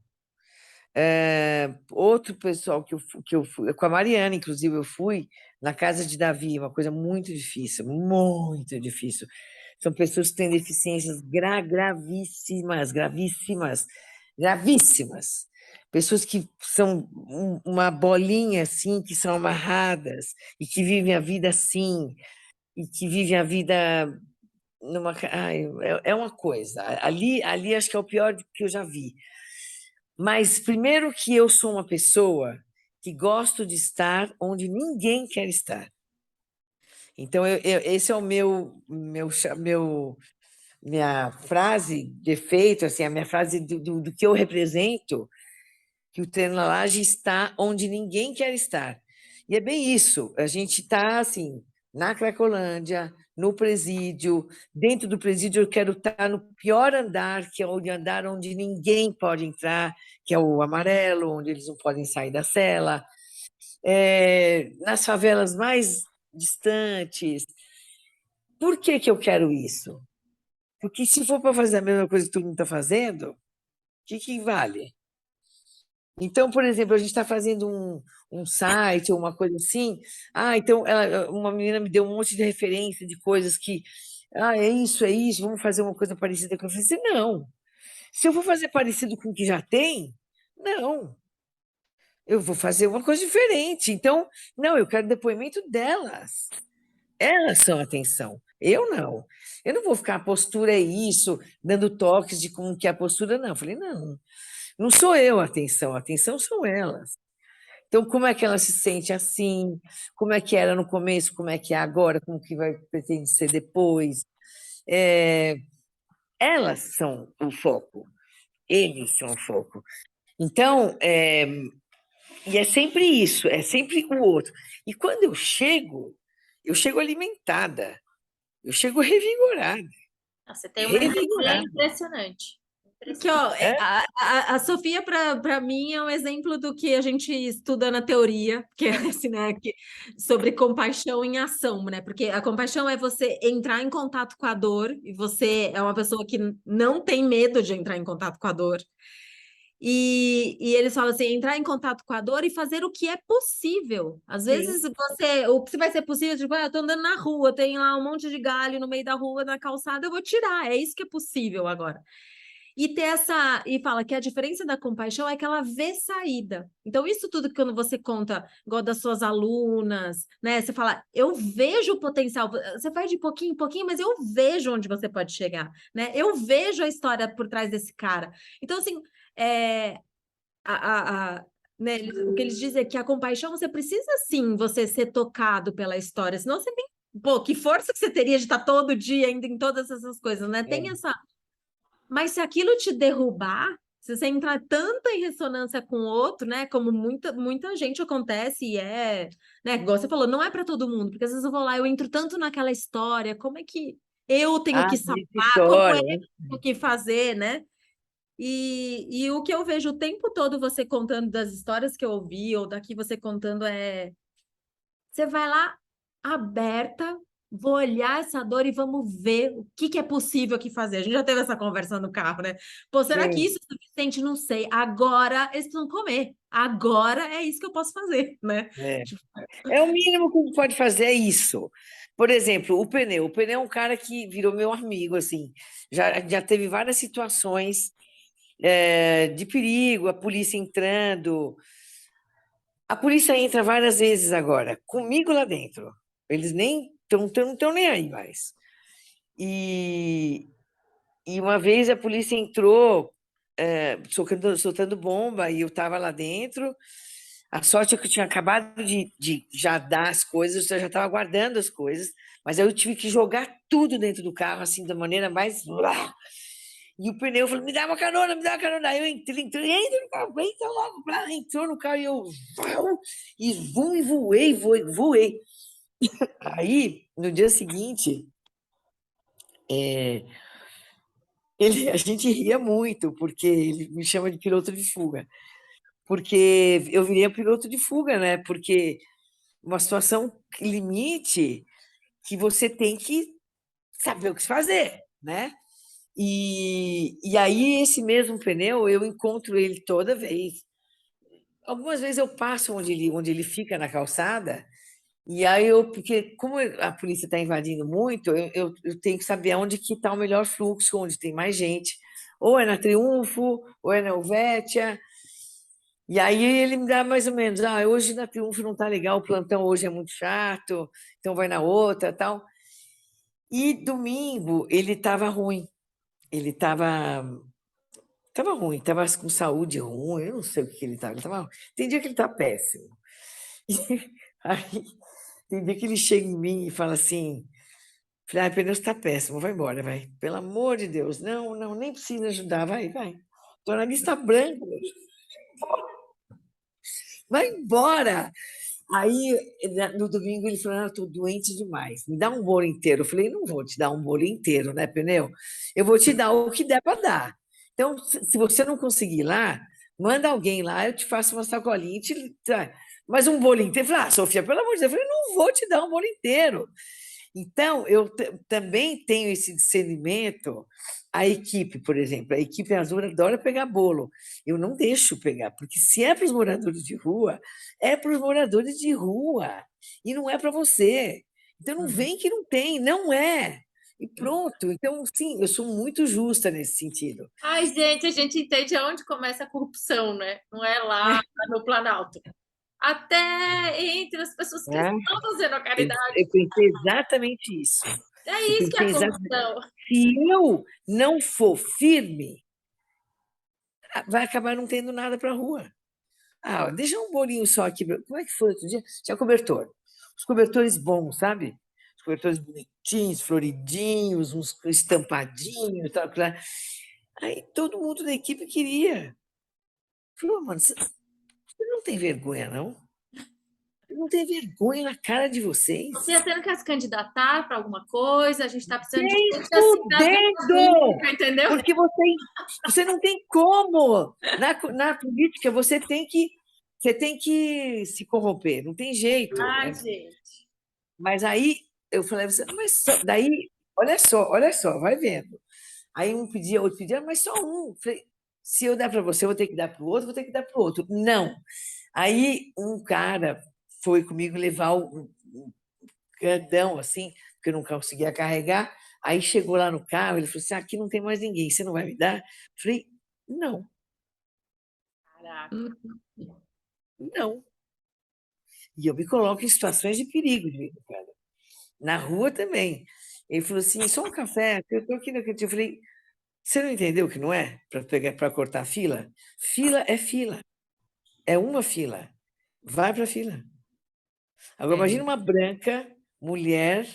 Outro pessoal que eu fui, com a Mariana, inclusive, eu fui na casa de Davi, uma coisa muito difícil, muito difícil. São pessoas que têm deficiências gravíssimas, gravíssimas, gravíssimas. Pessoas que são uma bolinha assim, que são amarradas e que vivem a vida assim, e que vivem a vida numa. Ai, é uma coisa. Ali acho que é o pior que eu já vi. Mas primeiro que eu sou uma pessoa que gosto de estar onde ninguém quer estar. Então, esse é o minha frase de efeito, assim, a minha frase do que eu represento, que o Treino na Laje está onde ninguém quer estar. E é bem isso, a gente está assim, na Cracolândia, no presídio, dentro do presídio eu quero estar no pior andar, que é o andar onde ninguém pode entrar, que é o amarelo, onde eles não podem sair da cela, nas favelas mais distantes. Por que que eu quero isso? Porque se for para fazer a mesma coisa que todo mundo está fazendo, o que vale? Então, por exemplo, a gente está fazendo um site ou uma coisa assim. Então uma menina me deu um monte de referência de coisas que. É isso, vamos fazer uma coisa parecida com eu falei assim, não. Se eu vou fazer parecido com o que já tem, não. Eu vou fazer uma coisa diferente. Então, não, eu quero depoimento delas. Elas são a atenção. Eu não. Eu não vou ficar, a postura é isso, dando toques de como que é a postura, não. Eu falei, não. Não sou eu a atenção são elas. Então, como é que ela se sente assim? Como é que era no começo? Como é que é agora? Como que vai pretende ser depois? Elas são o foco, eles são o foco. Então, e é sempre isso, é sempre o outro. E quando eu chego alimentada, eu chego revigorada, Você tem uma energia revigorada. impressionante. Que, ó, É? a Sofia, para mim, é um exemplo do que a gente estuda na teoria, que é assim, né, sobre compaixão em ação, né? Porque a compaixão é você entrar em contato com a dor, e você é uma pessoa que não tem medo de entrar em contato com a dor. E eles falam assim, entrar em contato com a dor e fazer o que é possível. Às vezes o que vai ser possível, tipo, eu tô andando na rua, tem lá um monte de galho no meio da rua, na calçada, eu vou tirar. É isso que é possível agora. E fala que a diferença da compaixão é que ela vê saída. Então, isso tudo que quando você conta, igual das suas alunas, né? Você fala, eu vejo o potencial, você faz de pouquinho em pouquinho, mas eu vejo onde você pode chegar, né? Eu vejo a história por trás desse cara. Então, assim, é, né, o que eles dizem é que a compaixão, você precisa sim, você ser tocado pela história, senão você tem. Pô, que força que você teria de estar todo dia indo em todas essas coisas, né? Tem essa. Mas se aquilo te derrubar, se você entrar tanto em ressonância com o outro, né? Como muita gente acontece e né? Igual você falou, não é para todo mundo, porque às vezes eu vou lá, eu entro tanto naquela história, como é que eu tenho que Muita salvar, como história, é que né? eu tenho que fazer, né? E o que eu vejo o tempo todo você contando das histórias que eu ouvi, ou daqui você contando, você vai lá aberta, vou olhar essa dor e vamos ver o que é possível aqui fazer. A gente já teve essa conversa no carro, né? Pô, será que Sim. isso é suficiente? Não sei. Agora eles precisam comer. Agora é isso que eu posso fazer, né? É. Tipo, É o mínimo que a gente pode fazer é isso. Por exemplo, o pneu. O pneu é um cara que virou meu amigo, assim. Já teve várias situações de perigo, a polícia entrando. A polícia entra várias vezes agora, comigo lá dentro. Eles nem estão nem aí mais. E, e uma vez a polícia entrou soltando bomba e eu estava lá dentro. A sorte é que eu tinha acabado de já dar as coisas, eu já estava guardando as coisas, mas aí eu tive que jogar tudo dentro do carro, assim, da maneira mais. E o pneu falou: me dá uma carona, me dá uma carona. Aí eu entrei, entra no carro, entra logo, entrou no carro e eu. E voei. Aí, no dia seguinte, a gente ria muito, porque ele me chama de piloto de fuga. Porque eu virei piloto de fuga, né? Porque uma situação limite que você tem que saber o que fazer, né? E aí, esse mesmo pneu, eu encontro ele toda vez. Algumas vezes eu passo onde ele fica na calçada, e aí porque como a polícia está invadindo muito, eu tenho que saber onde que está o melhor fluxo, onde tem mais gente. Ou é na Triunfo, ou é na Helvétia. E aí ele me dá mais ou menos, hoje na Triunfo não está legal, o plantão hoje é muito chato, então vai na outra, tal. E domingo ele estava ruim, ele estava ruim, estava com saúde ruim, eu não sei o que ele estava, tem dia que ele está péssimo. Aí, tem dia que ele chega em mim e fala assim, falei, o pneu está péssimo, vai embora, vai. Pelo amor de Deus, não, não, nem precisa ajudar, vai. Estou na lista branca, vai embora. Aí, no domingo, ele falou: estou doente demais, me dá um bolo inteiro. Eu falei: não vou te dar um bolo inteiro, né, pneu? Eu vou te dar o que der para dar. Então, se você não conseguir ir lá, manda alguém lá, eu te faço uma sacolinha e te traz. Mas um bolo inteiro. Eu falei: Sofia, pelo amor de Deus, eu falei: não vou te dar um bolo inteiro. Então, eu também tenho esse discernimento. A equipe, por exemplo, a equipe azul adora pegar bolo. Eu não deixo pegar, porque se é para os moradores de rua, é para os moradores de rua. E não é para você. Então, não vem que não tem, não é. E pronto. Então, sim, eu sou muito justa nesse sentido. Ai, gente, a gente entende aonde começa a corrupção, né? Não é lá no Planalto. Até entre as pessoas que Né? estão fazendo a caridade. Eu pensei exatamente isso. É Eu isso que é pensei a exatamente. corrupção. Se eu não for firme, vai acabar não tendo nada para a rua. Deixa um bolinho só aqui. Como é que foi outro dia? Tinha cobertor. Os cobertores bons, sabe? Os cobertores bonitinhos, floridinhos, uns estampadinhos, tal, claro. Aí todo mundo da equipe queria. Falou, mano, você não tem vergonha, não? Não tem vergonha na cara de vocês? Você tendo que se candidatar para alguma coisa, a gente está precisando de Nem gente assim na vida fudendo! pública, entendeu? Porque você não tem como. Na política, você tem que se corromper, não tem jeito. Ai, gente. Mas aí eu falei, daí, olha só, vai vendo. Aí um pedia, outro pedia, mas só um. Falei, se eu der para você, eu vou ter que dar para o outro, vou ter que dar para o outro. Não. Aí um cara foi comigo levar um grandão assim, porque eu não conseguia carregar. Aí chegou lá no carro, ele falou assim: aqui não tem mais ninguém, você não vai me dar? Eu falei: não, Caraca. não. E eu me coloco em situações de perigo de vez em quando. Na rua também. Ele falou assim: só um café, eu estou aqui no cantinho. Eu falei: você não entendeu que não é para cortar a fila? Fila é fila, é uma fila. Vai para a fila. Agora, imagina uma branca, mulher,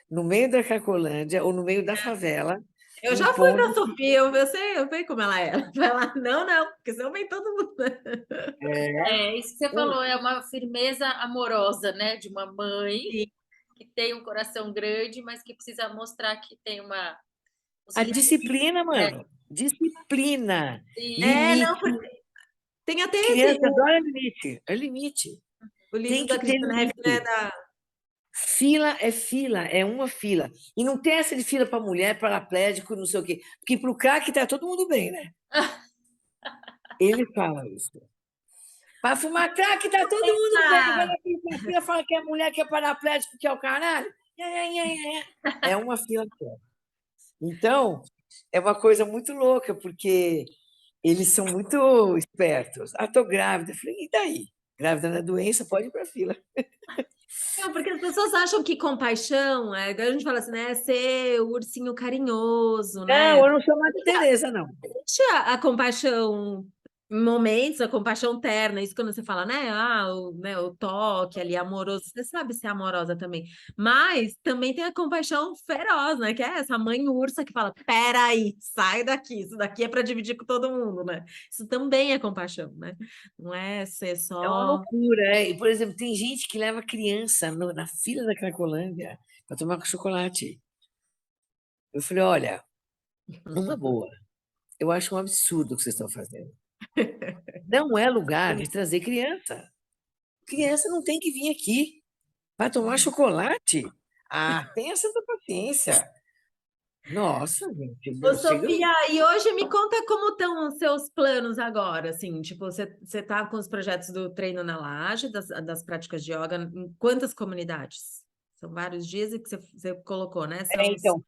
no meio da Cracolândia ou no meio da favela, eu já fui impondo. para a Sofia, eu sei como ela é. Vai lá, não, porque senão vem todo mundo. Isso que você falou, é uma firmeza amorosa, né? De uma mãe que tem um coração grande, mas que precisa mostrar que tem uma. A disciplina, É, mano. Disciplina, E não, limite. tem até esse, Criança adora limite, é limite. o livro Tem da que ter Cristina Heff, limite. né, Fila, é uma fila. E não tem essa de fila para mulher, paraplégico, não sei o quê. Porque para o craque tá todo mundo bem, né? Ele fala isso. Para fumar crack tá todo mundo bem. Agora a fila fala que é mulher, que é paraplégico, que é o caralho. É uma fila só. Então, é uma coisa muito louca, porque eles são muito espertos. Ah, tô grávida. Eu falei, e daí? Grávida na doença, pode ir para a fila. Não, porque as pessoas acham que compaixão, a gente fala assim, né, ser o ursinho carinhoso, né? Não, eu não sou Madre Teresa, não. Existe a compaixão em momentos, a compaixão terna, isso quando você fala, né, o toque ali amoroso, você sabe ser amorosa também, mas também tem a compaixão feroz, né, que é essa mãe ursa que fala, peraí, sai daqui, isso daqui é para dividir com todo mundo, né? Isso também é compaixão, né? Não é ser É uma só... loucura. E, por exemplo, tem gente que leva criança na fila da Cracolândia para tomar chocolate. Eu falei, olha, numa boa, eu acho um absurdo o que vocês estão fazendo. Não é lugar de trazer criança. Criança não tem que vir aqui para tomar chocolate. Ah, tenha essa paciência. Nossa, gente, Ô, chega. Sofia, e hoje me conta como estão os seus planos agora, assim, tipo, você tá com os projetos do treino na laje, das práticas de yoga, em quantas comunidades? São vários dias e que você colocou, né? São Então,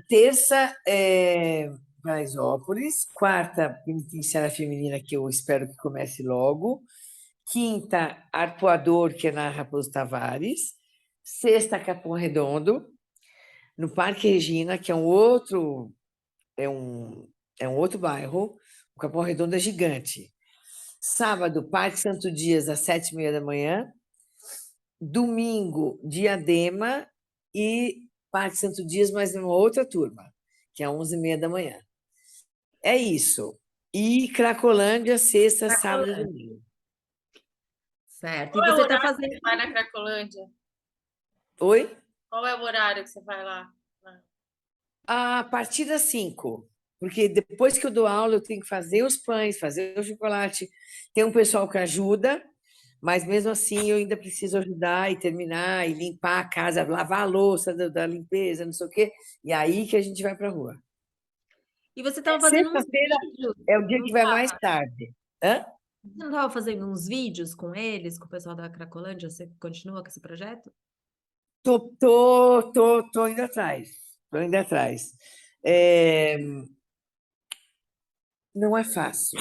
terça é Paraisópolis, quarta, penitenciária feminina, que eu espero que comece logo, quinta, Arpoador, que é na Raposo Tavares, sexta, Capão Redondo, no Parque Regina, que é um, é um outro bairro, o Capão Redondo é gigante. Sábado, Parque Santo Dias, às 7h30 da manhã, domingo, Diadema e Parque Santo Dias, mas numa outra turma, que é às 11h30 da manhã. É isso. E Cracolândia, sexta, sábado e domingo. certo. E qual é o você tá horário que fazendo... você vai na Cracolândia? Oi? Qual é o horário que você vai lá? A partir das 5, porque depois que eu dou aula, eu tenho que fazer os pães, fazer o chocolate. Tem um pessoal que ajuda, mas mesmo assim eu ainda preciso ajudar e terminar e limpar a casa, lavar a louça da limpeza, não sei o quê. E aí que a gente vai para a rua. E você tava fazendo uns Sexta-feira vídeos, é o dia não que vai mais tava? tarde. Hã? Você não tava fazendo uns vídeos com eles, com o pessoal da Cracolândia? Você continua com esse projeto? Tô indo atrás. Tô indo atrás. É, não é fácil.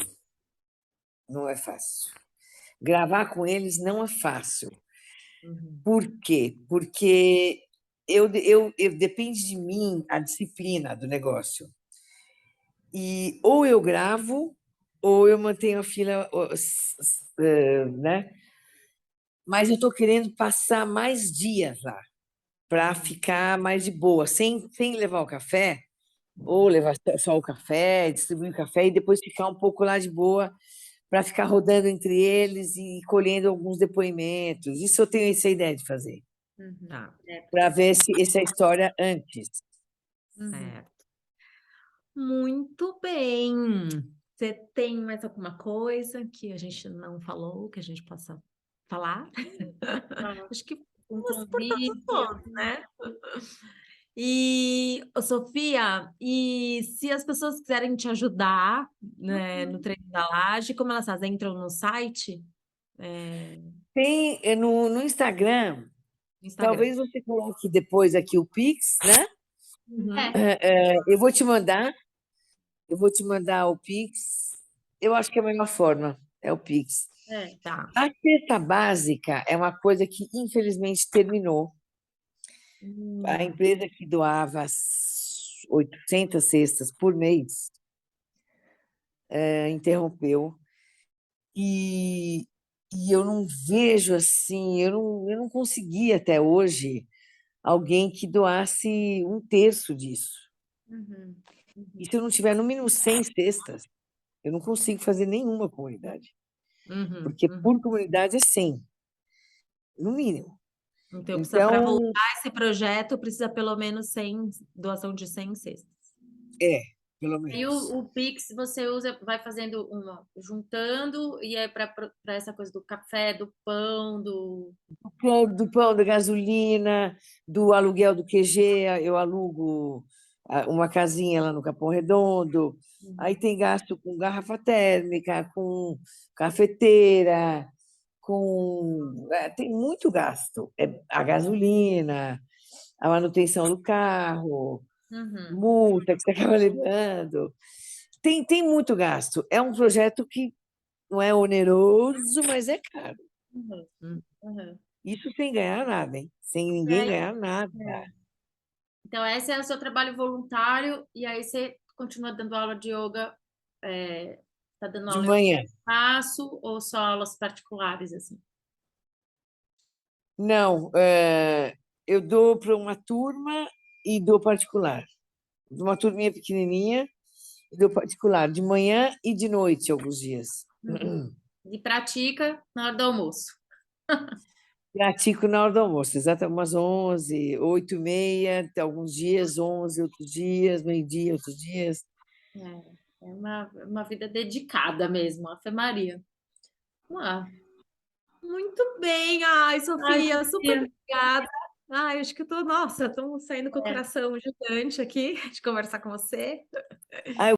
Não é fácil. Gravar com eles não é fácil. Uhum. Por quê? Porque depende de mim a disciplina do negócio. E ou eu gravo, ou eu mantenho a fila, né? Mas eu estou querendo passar mais dias lá, para ficar mais de boa, sem levar o café, ou levar só o café, distribuir o café e depois ficar um pouco lá de boa, para ficar rodando entre eles e colhendo alguns depoimentos. Isso eu tenho essa ideia de fazer, Tá, para ver essa história antes. certo. Muito bem. Você tem mais alguma coisa que a gente não falou, que a gente possa falar? Acho que Um vamos por todos os convite. pontos, né? E, ô, Sofia, e se as pessoas quiserem te ajudar, né, no treino da laje, como elas fazem? Entram no site, Tem no Instagram, no Instagram. talvez você coloque depois aqui o Pix, né? Uhum. Eu vou te mandar o Pix. Eu acho que é a melhor forma, é o Pix. Tá. A cesta básica é uma coisa que, infelizmente, terminou. A empresa que doava 800 cestas por mês interrompeu. E, e eu não vejo assim, eu não consegui até hoje alguém que doasse um terço disso. E se eu não tiver no mínimo 100 cestas, eu não consigo fazer nenhuma comunidade. Uhum, Porque uhum. por comunidade é 100, no mínimo. Então, para Então, voltar esse projeto, precisa pelo menos 100, doação de 100 cestas. é. pelo E menos. o Pix você usa, vai fazendo juntando, e é para essa coisa do café, do pão, Do pão, da gasolina, do aluguel do QG, eu alugo uma casinha lá no Capão Redondo. Aí tem gasto com garrafa térmica, com cafeteira, tem muito gasto. É a gasolina, a manutenção do carro, Uhum, multa que você acaba levando. Tem muito gasto. É um projeto que não é oneroso, mas é caro. uhum, Hum. uhum. Isso sem ganhar nada, hein? Sem E ninguém aí, ganhar nada. então, esse é o seu trabalho voluntário, e aí você continua dando aula de yoga, tá dando De aula em manhã. espaço ou só aulas particulares, assim? Não, eu dou para uma turma e dou particular. Uma turminha pequenininha e dou particular, de manhã e de noite, alguns dias. Uhum. E pratica na hora do almoço. Pratico na hora do almoço, exato, umas 11, 8h30, alguns dias 11, outros dias, meio-dia, outros dias. É uma vida dedicada mesmo, Ave Maria. Ah, Muito bem, ai, ai, Sofia, super Sofia. obrigada. Ai, acho que eu tô, nossa, tô saindo com o É. coração gigante aqui de conversar com você. Ah,